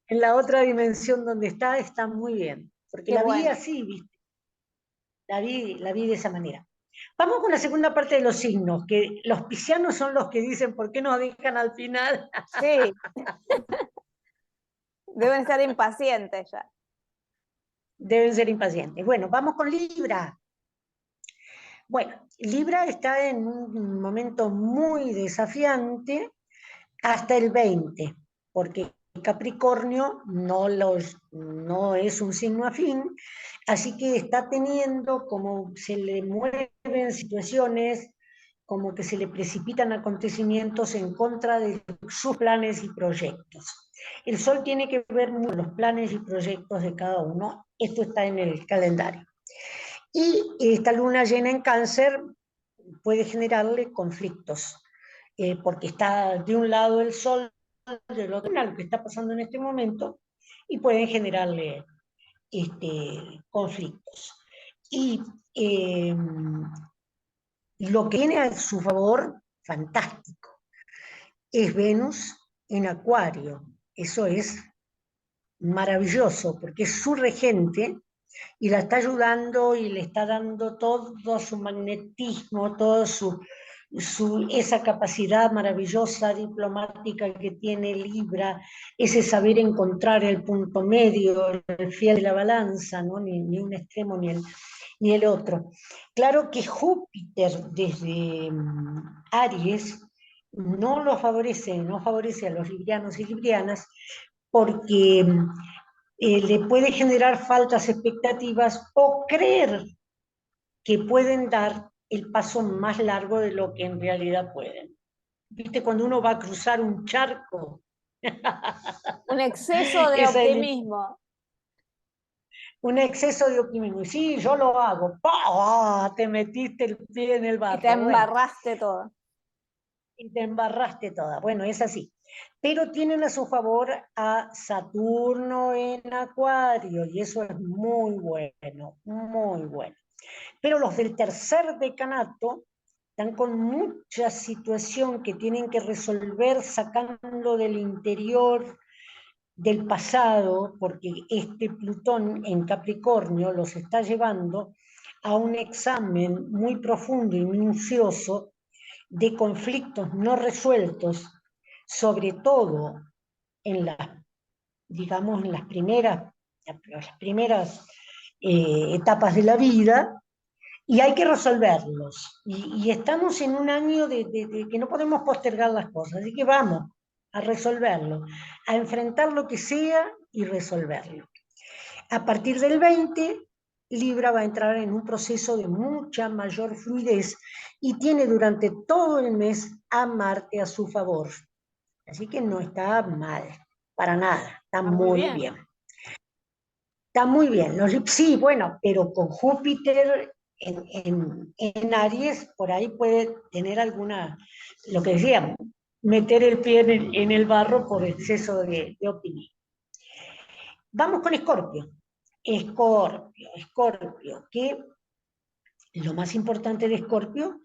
en la otra dimensión donde está muy bien, porque Qué la vi bueno. así, ¿viste? La vi de esa manera. Vamos con la segunda parte de los signos, que los piscianos son los que dicen por qué nos dejan al final. Sí, deben estar impacientes ya. Deben ser impacientes. Bueno, vamos con Libra. Bueno, Libra está en un momento muy desafiante hasta el 20, porque Capricornio no es un signo afín, así que está teniendo como se le mueven situaciones, como que se le precipitan acontecimientos en contra de sus planes y proyectos. El Sol tiene que ver con los planes y proyectos de cada uno, esto está en el calendario. Y esta luna llena en Cáncer puede generarle conflictos, porque está de un lado el Sol, del otro lo que está pasando en este momento, y pueden generarle conflictos. Y eh, lo que tiene a su favor, fantástico, es Venus en Acuario. Eso es maravilloso, porque es su regente y la está ayudando y le está dando todo su magnetismo, todo esa capacidad maravillosa diplomática que tiene Libra, ese saber encontrar el punto medio, el fiel de la balanza, ¿no? Ni un extremo ni el otro. Claro que Júpiter desde Aries no favorece a los librianos y librianas porque le puede generar faltas expectativas o creer que pueden dar el paso más largo de lo que en realidad pueden. ¿Viste? Cuando uno va a cruzar un charco, Un exceso de es optimismo. un exceso de optimismo. Y sí, yo lo hago. ¡Pah! Te metiste el pie en el Y te barro. Bueno, embarraste todo. y te embarraste toda. Bueno, es así. Pero tienen a su favor a Saturno en Acuario, y eso es muy bueno, muy bueno. Pero los del tercer decanato están con mucha situación que tienen que resolver sacando del interior, del pasado, porque este Plutón en Capricornio los está llevando a un examen muy profundo y minucioso de conflictos no resueltos, sobre todo en las, digamos, en las primeras etapas de la vida, y hay que resolverlos. Y estamos en un año de que no podemos postergar las cosas, así que vamos a resolverlo, a enfrentar lo que sea y resolverlo. A partir del 20, Libra va a entrar en un proceso de mucha mayor fluidez y tiene durante todo el mes a Marte a su favor. Así que no está mal, para nada, está muy muy bien. bien. Está muy bien. Sí, bueno, pero con Júpiter en Aries, por ahí puede tener alguna, lo que decíamos, meter el pie en el barro por exceso de opinión. Vamos con Escorpio. Escorpio, que lo más importante de Escorpio,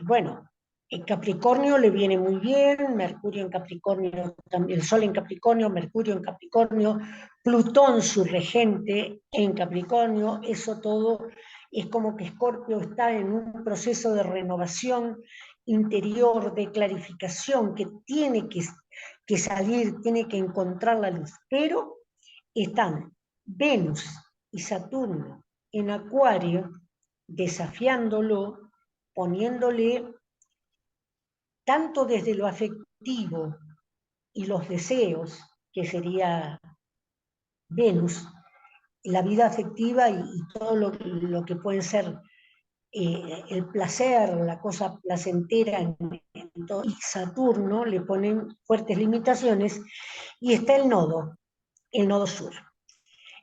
bueno, en Capricornio le viene muy bien, Mercurio en Capricornio, el Sol en Capricornio, Mercurio en Capricornio, Plutón su regente en Capricornio, eso todo es como que Escorpio está en un proceso de renovación interior, de clarificación, que tiene que salir, tiene que encontrar la luz, pero están Venus y Saturno en Acuario, desafiándolo, poniéndole tanto desde lo afectivo y los deseos, que sería Venus, la vida afectiva y todo lo que puede ser el placer, la cosa placentera en todo, y Saturno le ponen fuertes limitaciones, y está el nodo sur.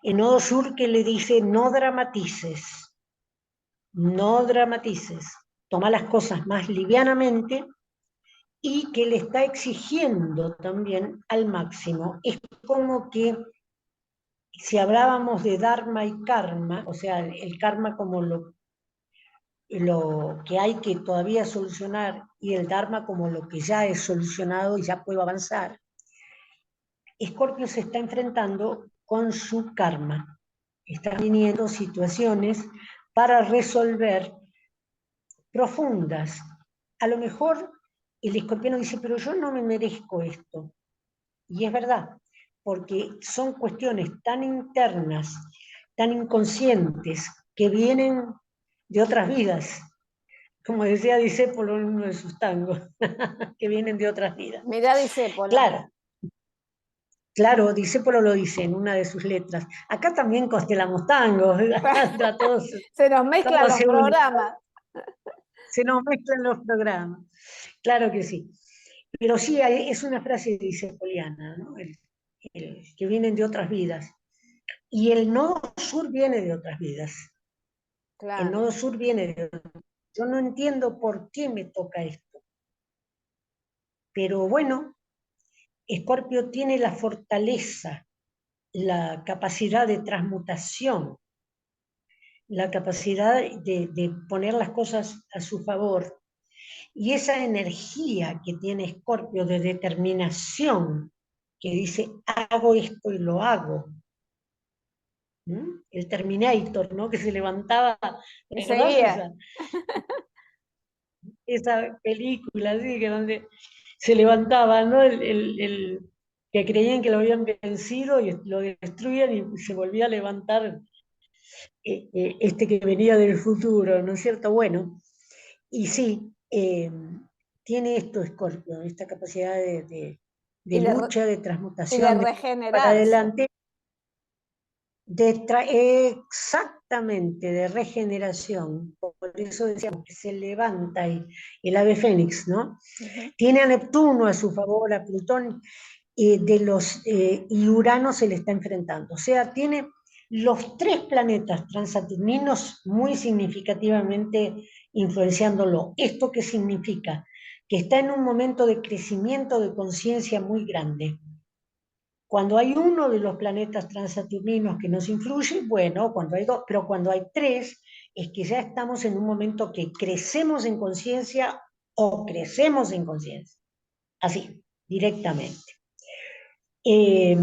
El nodo sur que le dice no dramatices, no dramatices, toma las cosas más livianamente, y que le está exigiendo también al máximo. Es como que si hablábamos de Dharma y Karma, o sea, el Karma como lo que hay que todavía solucionar y el Dharma como lo que ya es solucionado y ya puedo avanzar, Escorpio se está enfrentando con su karma. Están viniendo situaciones para resolver profundas. A lo mejor el escorpiano dice, pero yo no me merezco esto. Y es verdad, porque son cuestiones tan internas, tan inconscientes, que vienen de otras vidas. Como decía Discépolo en uno de sus tangos, que vienen de otras vidas. Mirá, Discépolo. Claro, claro, Discépolo lo dice en una de sus letras. Acá también constelamos tangos, todos, Se nos mezclan todos los programas. se nos mezclan los programas. Claro que sí. Pero sí, es una frase discepoliana, ¿no? Que vienen de otras vidas. Y el nodo sur viene de otras vidas. Claro. El nodo sur viene de otras vidas. Yo no entiendo por qué me toca esto. Pero bueno, Escorpio tiene la fortaleza, la capacidad de transmutación, la capacidad de poner las cosas a su favor. Y esa energía que tiene Escorpio de determinación, que dice, hago esto y lo hago. El Terminator, ¿no? Que se levantaba, Y ¿recordás seguía. esa película así, que donde se levantaba, ¿no? Que creían que lo habían vencido y lo destruían y se volvía a levantar este que venía del futuro, ¿no es cierto? Bueno, y sí, tiene esto Escorpio, esta capacidad de Y lucha, de y de transmutación, de para regenerarse. adelante, exactamente, de regeneración. Por eso decíamos que se levanta el ave fénix, ¿no? Ujú. Tiene a Neptuno a su favor, a Plutón, y Urano se le está enfrentando. O sea, tiene los tres planetas transaturninos muy significativamente influenciándolo. ¿Esto qué significa? Que está en un momento de crecimiento de conciencia muy grande. Cuando hay uno de los planetas transaturninos que nos influye, bueno, cuando hay dos, pero cuando hay tres, es que ya estamos en un momento que crecemos en conciencia o crecemos en conciencia, así, directamente. Eh,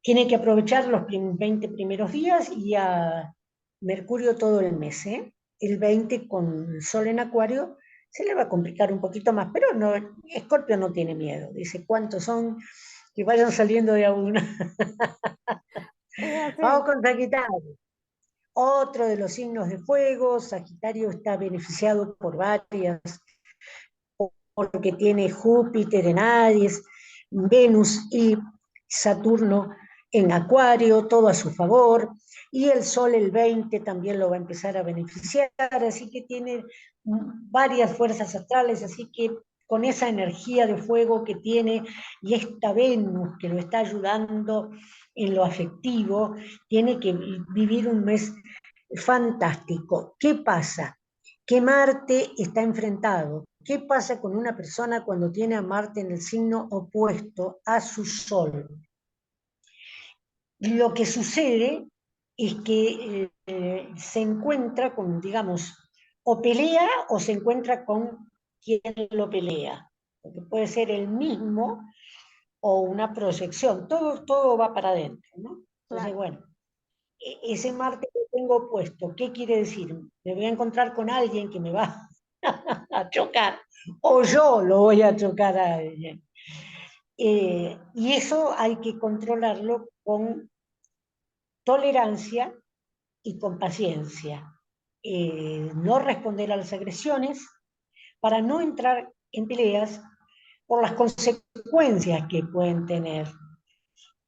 Tiene que aprovechar los 20 primeros días y a Mercurio todo el mes, ¿eh? El 20 con Sol en Acuario se le va a complicar un poquito más, pero no, Escorpio no tiene miedo, dice cuántos son, que vayan saliendo de a una. Es Vamos así. con Sagitario. Otro de los signos de fuego, Sagitario está beneficiado por varias, porque tiene Júpiter en Aries, Venus y Saturno en Acuario, todo a su favor, y el Sol el 20 también lo va a empezar a beneficiar, así que tiene varias fuerzas astrales, así que con esa energía de fuego que tiene y esta Venus que lo está ayudando en lo afectivo, tiene que vivir un mes fantástico. ¿Qué pasa? Que Marte está enfrentado. ¿Qué pasa con una persona cuando tiene a Marte en el signo opuesto a su Sol? Lo que sucede es que se encuentra con, digamos, o pelea o se encuentra con quien lo pelea. Porque puede ser el mismo o una proyección. Todo va para adentro, ¿no? Entonces, Claro. bueno, ese Marte que tengo opuesto, ¿qué quiere decir? Me voy a encontrar con alguien que me va a chocar, o yo lo voy a chocar a alguien. Y eso hay que controlarlo con tolerancia y con paciencia. No responder a las agresiones para no entrar en peleas por las consecuencias que pueden tener.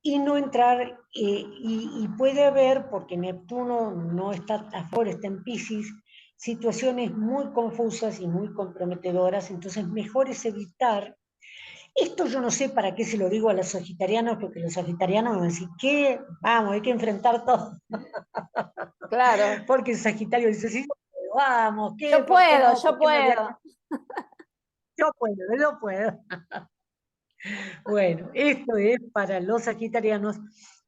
Y no entrar, y puede haber, porque Neptuno no está a favor, está en Piscis, situaciones muy confusas y muy comprometedoras, entonces mejor es evitar. Esto yo no sé para qué se lo digo a los sagitarianos, porque los sagitarianos van a decir, ¿qué? Vamos, hay que enfrentar todo. Claro. Porque el Sagitario dice, sí, vamos, ¿qué? Yo ¿Por qué puedo, no? yo ¿Por qué me voy a... puedo. Yo puedo, yo puedo. Bueno, esto es para los sagitarianos,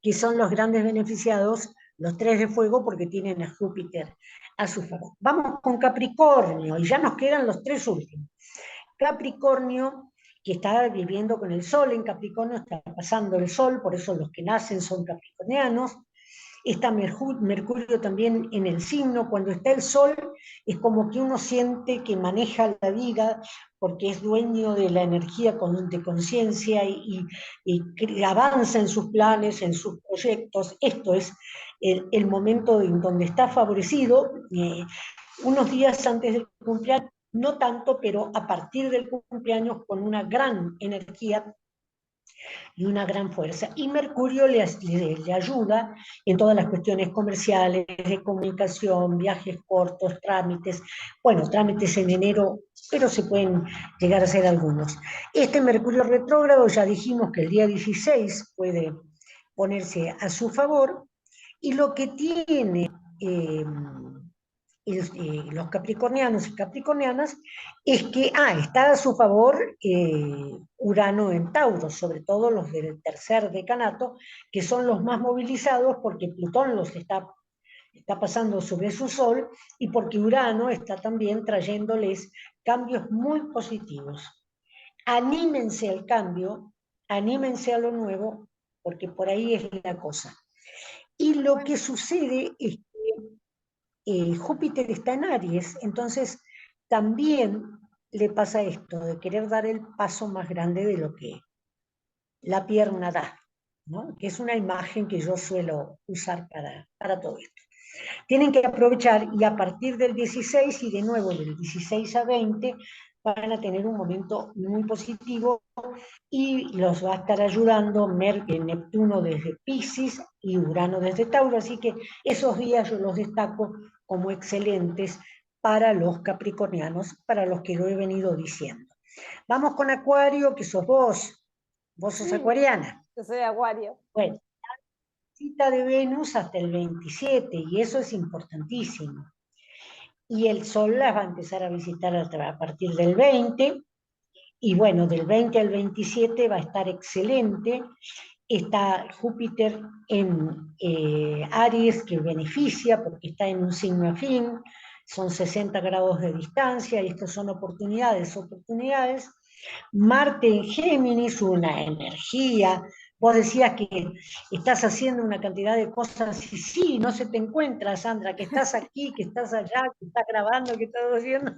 que son los grandes beneficiados, los tres de fuego, porque tienen a Júpiter a su favor. Vamos con Capricornio, y ya nos quedan los tres últimos. Capricornio, que está viviendo con el Sol en Capricornio, está pasando el Sol, por eso los que nacen son capricornianos. Está Mercurio también en el signo. Cuando está el Sol es como que uno siente que maneja la vida porque es dueño de la energía de conciencia y avanza en sus planes, en sus proyectos. Esto es el momento en donde está favorecido. Unos días antes del cumpleaños, no tanto, pero a partir del cumpleaños con una gran energía y una gran fuerza. Y Mercurio le ayuda en todas las cuestiones comerciales, de comunicación, viajes cortos, trámites. Bueno, trámites en enero, pero se pueden llegar a hacer algunos. Este Mercurio retrógrado, ya dijimos que el día 16 puede ponerse a su favor, y lo que tiene los capricornianos y capricornianas es que está a su favor Urano en Tauro, sobre todo los del tercer decanato, que son los más movilizados porque Plutón los está pasando sobre su Sol y porque Urano está también trayéndoles cambios muy positivos. Anímense al cambio, anímense a lo nuevo, porque por ahí es la cosa. Y lo Bueno, que sucede es Júpiter está en Aries, entonces también le pasa esto, de querer dar el paso más grande de lo que la pierna da, ¿no? Que es una imagen que yo suelo usar para todo esto. Tienen que aprovechar y a partir del 16 y de nuevo del 16 a 20 van a tener un momento muy positivo y los va a estar ayudando Neptuno desde Piscis y Urano desde Tauro, así que esos días yo los destaco como excelentes para los capricornianos, para los que lo he venido diciendo. Vamos con Acuario, que sos vos sos sí, acuariana. yo soy Acuario. Bueno, cita de Venus hasta el 27, y eso es importantísimo. Y el Sol las va a empezar a visitar a partir del 20, y bueno, del 20 al 27 va a estar excelente. está Júpiter en Aries, que beneficia porque está en un signo afín, son 60 grados de distancia, y estas son oportunidades. Marte en Géminis, una energía. Vos decías que estás haciendo una cantidad de cosas y sí, no se te encuentra, Sandra, que estás aquí, que estás allá, que estás grabando, que estás haciendo.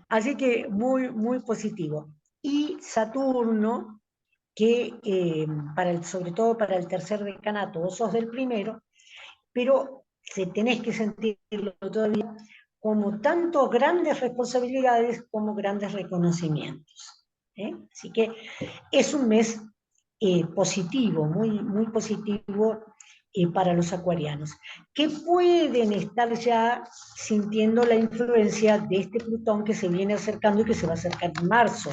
Así que muy, muy positivo. Y Saturno, que sobre todo para el tercer decanato, vos sos del primero, pero se tenés que sentirlo todavía como tanto grandes responsabilidades como grandes reconocimientos. Así que es un mes positivo, muy, muy positivo para los acuarianos, que pueden estar ya sintiendo la influencia de este Plutón que se viene acercando y que se va a acercar en marzo,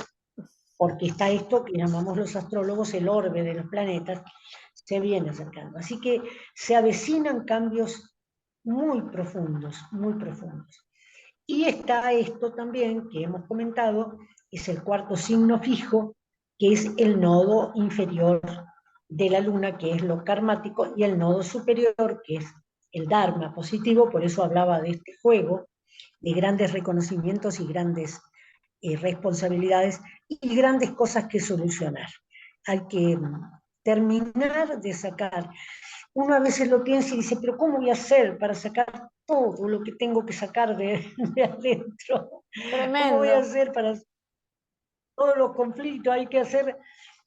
porque está esto que llamamos los astrólogos el orbe de los planetas, se viene acercando. Así que se avecinan cambios muy profundos, muy profundos. Y está esto también que hemos comentado, es el cuarto signo fijo, que es el nodo inferior de la luna, que es lo karmático, y el nodo superior, que es el dharma positivo. Por eso hablaba de este juego, de grandes reconocimientos y grandes responsabilidades y grandes cosas que solucionar. Hay que terminar de sacar. Uno a veces lo piensa y dice, pero ¿cómo voy a hacer para sacar todo lo que tengo que sacar de adentro? ¿Cómo voy a Tremendo. hacer para todos los conflictos? Hay que hacer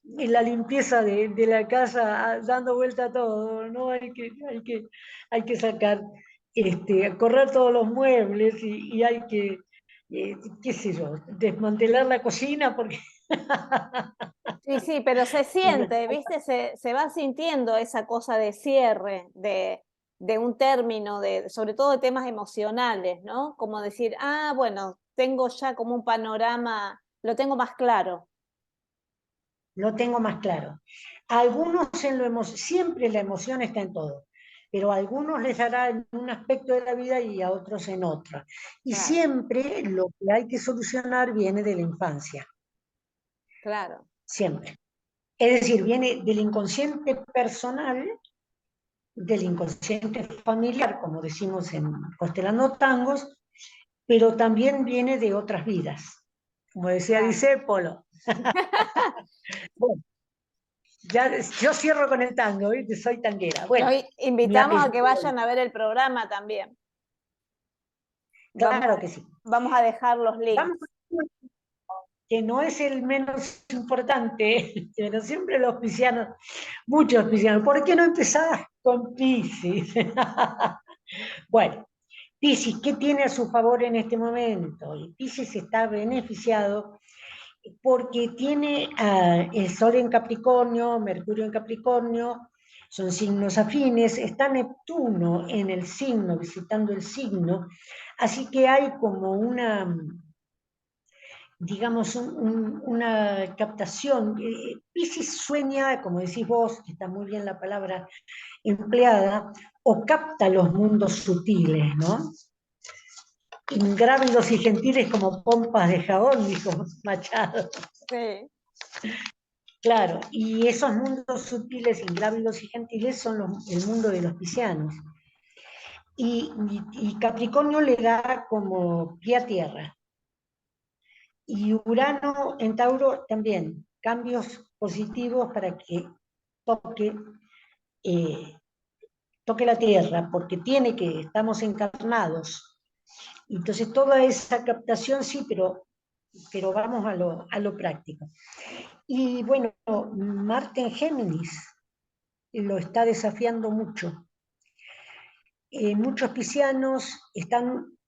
la limpieza de la casa dando vuelta a todo, ¿no? Hay que sacar, correr todos los muebles y hay que, qué sé yo, desmantelar la cocina porque... Sí, sí, pero se y la- siente, ¿viste? Se va sintiendo esa cosa de cierre, de un término, sobre todo de temas emocionales, ¿no? Como decir, ah, bueno, tengo ya como un panorama, lo tengo más claro. lo tengo más claro. A algunos siempre la emoción está en todo, pero a algunos les dará en un aspecto de la vida y a otros en otra. Y Claro, siempre lo que hay que solucionar viene de la infancia, claro. siempre. Es decir, viene del inconsciente personal, del inconsciente familiar, como decimos en Constelando Tangos, pero también viene de otras vidas, como decía Claro. Discépolo. Bueno, ya, yo cierro con el tango, ¿viste? Soy tanguera. Los Bueno, mi invitamos a que apellido. vayan a ver el programa también. Vamos Claro a, que sí. vamos a dejar los Vamos, links. que no es el menos importante, pero siempre los piscianos, muchos piscianos. ¿Por qué no empezás con Piscis? Bueno, Piscis, ¿qué tiene a su favor en este momento? Y Piscis está beneficiado porque tiene el Sol en Capricornio, Mercurio en Capricornio, son signos afines, está Neptuno en el signo, visitando el signo, así que hay como una, digamos, una captación. Piscis sueña, como decís vos, que está muy bien la palabra empleada, o capta los mundos sutiles, ¿no? Ingrávidos y gentiles como pompas de jabón, dijo Machado. Sí, Claro, y esos mundos sutiles, ingrávidos y gentiles son el mundo de los piscianos. Y Capricornio le da como pie a tierra. Y Urano en Tauro también, cambios positivos para que toque, eh, toque la tierra, porque estamos encarnados. Entonces toda esa captación sí, pero vamos a lo práctico. Y bueno, Marte en Géminis lo está desafiando mucho. Muchos piscianos están,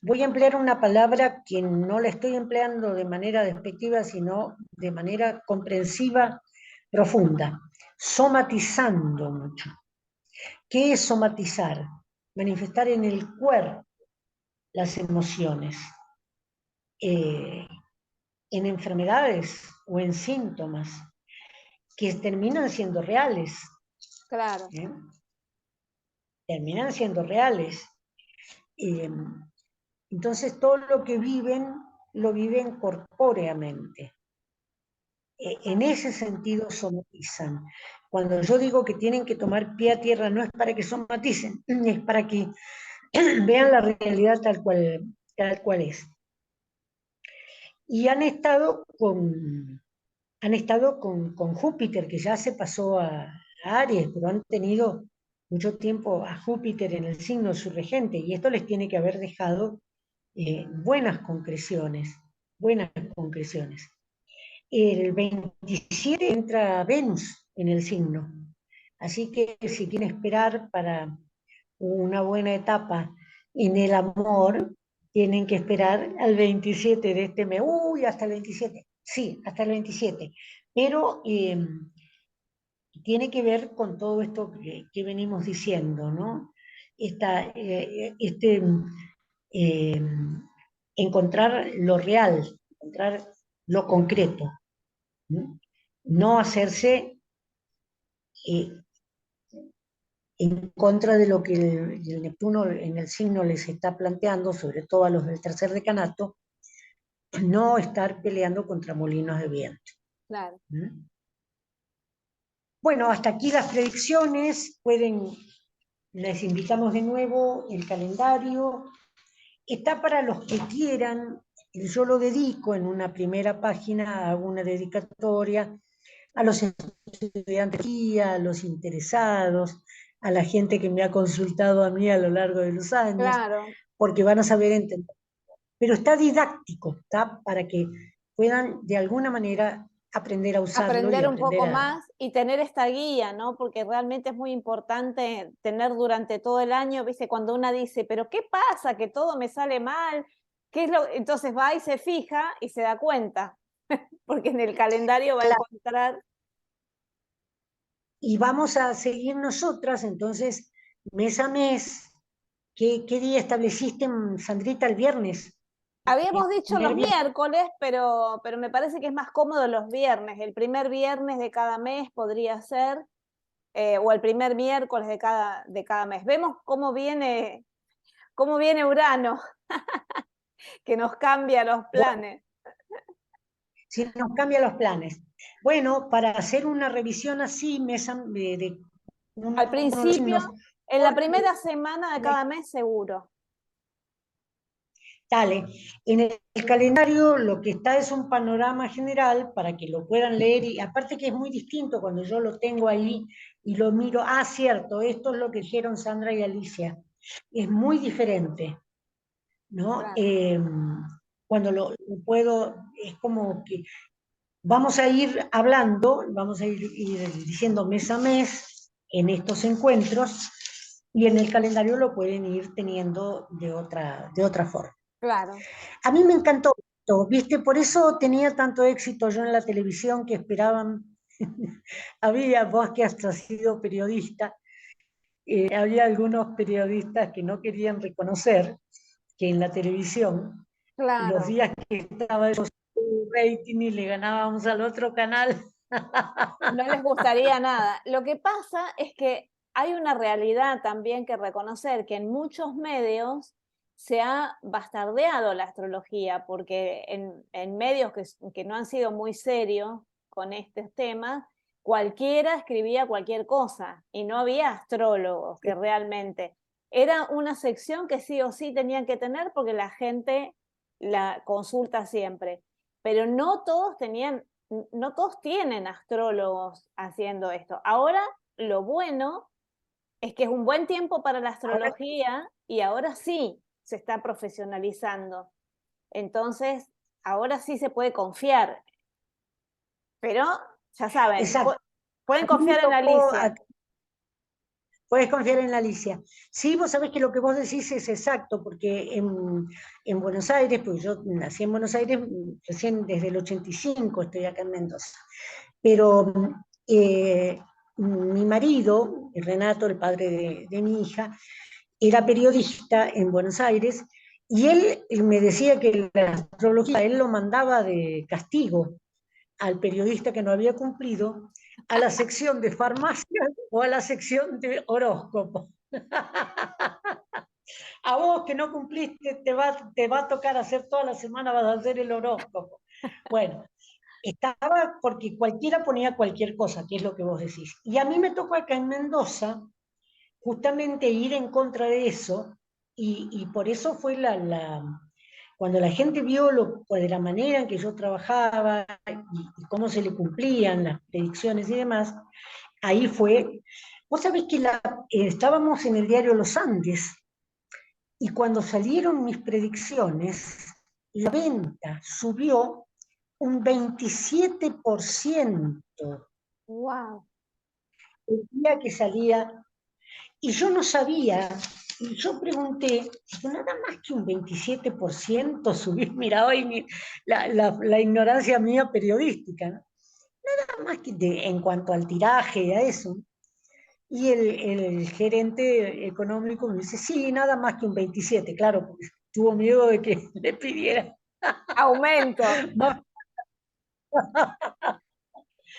voy a emplear una palabra que no la estoy empleando de manera despectiva, sino de manera comprensiva, profunda, somatizando mucho. ¿Qué es somatizar? Manifestar en el cuerpo las emociones, eh, en enfermedades o en síntomas que terminan siendo reales. claro. ¿Eh? Terminan siendo reales. Eh, entonces todo lo que viven, lo viven corpóreamente. en ese sentido somatizan. Cuando yo digo que tienen que tomar pie a tierra, no es para que somaticen, es para que vean la realidad tal cual es. Y han estado con Júpiter, que ya se pasó a Aries, pero han tenido mucho tiempo a Júpiter en el signo de su regente, y esto les tiene que haber dejado buenas concreciones, buenas concreciones. El 27 entra Venus en el signo, así que si quieren esperar para una buena etapa en el amor, tienen que esperar al 27 de este mes. Uy, hasta el 27. Sí, hasta el 27. Pero tiene que ver con todo esto que venimos diciendo, ¿no? Esta, eh, encontrar lo real, encontrar lo concreto, ¿no? No hacerse eh, en contra de lo que el Neptuno en el signo les está planteando, sobre todo a los del tercer decanato, no estar peleando contra molinos de viento. Claro. ¿Mm? Bueno, hasta aquí las predicciones. Les invitamos de nuevo, el calendario está para los que quieran. Yo lo dedico en una primera página, hago una dedicatoria a los estudiantes, a los interesados, a la gente que me ha consultado a mí a lo largo de los años, Claro, porque van a saber entender. Pero está didáctico, ¿está? Para que puedan de alguna manera aprender a usarlo y aprender un aprender poco a... más y tener esta guía, ¿no? Porque realmente es muy importante tener durante todo el año, ¿viste? Cuando una dice, pero ¿qué pasa? Que todo me sale mal. ¿Qué es lo? Entonces va y se fija y se da cuenta, porque en el calendario va a Claro. encontrar. Y vamos a seguir nosotras, entonces, mes a mes. ¿Qué día estableciste, Sandrita, el viernes? El Habíamos dicho primer los viernes. miércoles, pero me parece que es más cómodo los viernes. El primer viernes de cada mes podría ser, o el primer miércoles de cada mes. Vemos cómo viene Urano, que nos cambia los Bueno, planes. si nos cambia los planes. Bueno, para hacer una revisión así, de Al uno de los principio, signos, en la primera semana de cada mes seguro. dale, en el calendario lo que está es un panorama general para que lo puedan leer y aparte que es muy distinto cuando yo lo tengo ahí y lo miro, ah, cierto, esto es lo que dijeron Sandra y Alicia, es muy diferente, ¿no? Claro. Cuando lo puedo, es como que vamos a ir hablando, vamos a ir diciendo mes a mes en estos encuentros y en el calendario lo pueden ir teniendo de otra forma. Claro. A mí me encantó esto, ¿viste? Por eso tenía tanto éxito yo en la televisión que esperaban, había vos que hasta has sido periodista, había algunos periodistas que no querían reconocer que en la televisión, los Claro. días que estaba el rating y le ganábamos al otro canal. No les gustaría nada. Lo que pasa es que hay una realidad también que reconocer, que en muchos medios se ha bastardeado la astrología, porque en medios que no han sido muy serios con estos temas, cualquiera escribía cualquier cosa y no había astrólogos que realmente. Era una sección que sí o sí tenían que tener porque la gente la consulta siempre, pero no todos tienen astrólogos haciendo esto. Ahora, lo bueno es que es un buen tiempo para la Ahora, astrología y ahora sí se está profesionalizando. Entonces, ahora sí se puede confiar, pero ya saben, exacto. A pueden mí me confiar en tocó, Alicia. puedes confiar en la Alicia. Sí, vos sabés que lo que vos decís es exacto, porque en Buenos Aires, pues yo nací en Buenos Aires recién desde el 85, estoy acá en Mendoza. Pero eh, mi marido, Renato, el padre de mi hija, era periodista en Buenos Aires y él me decía que la astrología, él lo mandaba de castigo al periodista que no había cumplido a la sección de farmacia o a la sección de horóscopo. A vos que no cumpliste te va a tocar hacer toda la semana, vas a hacer el horóscopo. Bueno, estaba porque cualquiera ponía cualquier cosa, que es lo que vos decís. Y a mí me tocó acá en Mendoza justamente ir en contra de eso, y por eso fue cuando la gente vio pues, de la manera en que yo trabajaba y cómo se le cumplían las predicciones y demás, ahí fue, vos sabés que estábamos en el diario Los Andes, y cuando salieron mis predicciones, la venta subió un 27% Wow. el día que salía. Y yo no sabía, y yo pregunté, digo, nada más que un 27% subir, mira hoy la ignorancia mía periodística, ¿no? Nada más que en cuanto al tiraje y a eso. Y el gerente económico me dice, sí, nada más que un 27, claro, porque tuvo miedo de que le pidiera Aumento. más.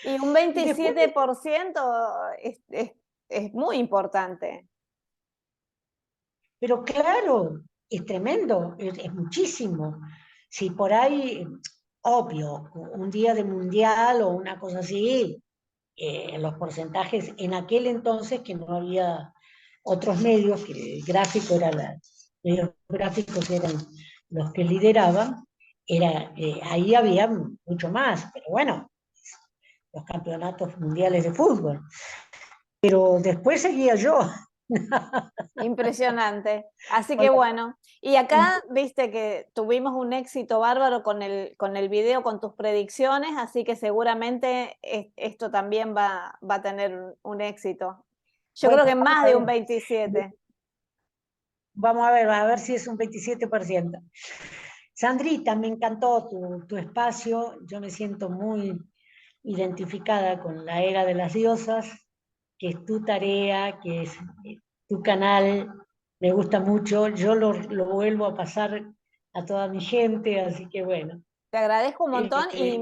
Y un Y después, 27% es muy importante. pero claro, es tremendo, es muchísimo. Si por ahí, obvio, un día de mundial o una cosa así, los porcentajes en aquel entonces que no había otros medios, que el gráfico era medios gráficos eran los que lideraban, ahí había mucho más, pero bueno, los campeonatos mundiales de fútbol. Pero después seguía yo. Impresionante. Así que bueno, y acá viste que tuvimos un éxito bárbaro con el video, con tus predicciones, así que seguramente esto también va a tener un éxito. Yo Bueno, creo que vamos más a de ver. un 27. Vamos a ver si es un 27%. Sandrita, me encantó tu espacio. Yo me siento muy identificada con la era de las diosas, que es tu tarea, que es tu canal. Me gusta mucho. Yo lo vuelvo a pasar a toda mi gente, así que bueno. Te agradezco un montón y eh,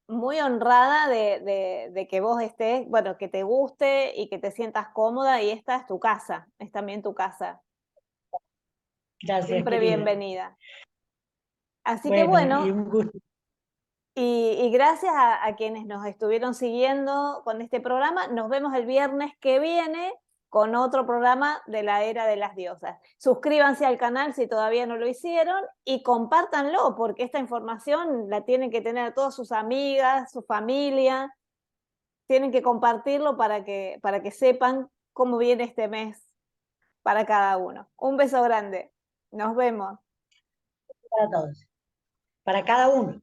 muy honrada de que vos estés, bueno, que te guste y que te sientas cómoda y esta es tu casa, es también tu casa. gracias, Siempre querida. bienvenida. Así que Bueno, y bueno, un gusto. y gracias a quienes nos estuvieron siguiendo con este programa. Nos vemos el viernes que viene con otro programa de la Era de las Diosas. Suscríbanse al canal si todavía no lo hicieron y compártanlo, porque esta información la tienen que tener todas sus amigas, su familia. Tienen que compartirlo para que sepan cómo viene este mes para cada uno. Un beso grande. Nos vemos. Para todos, para cada uno.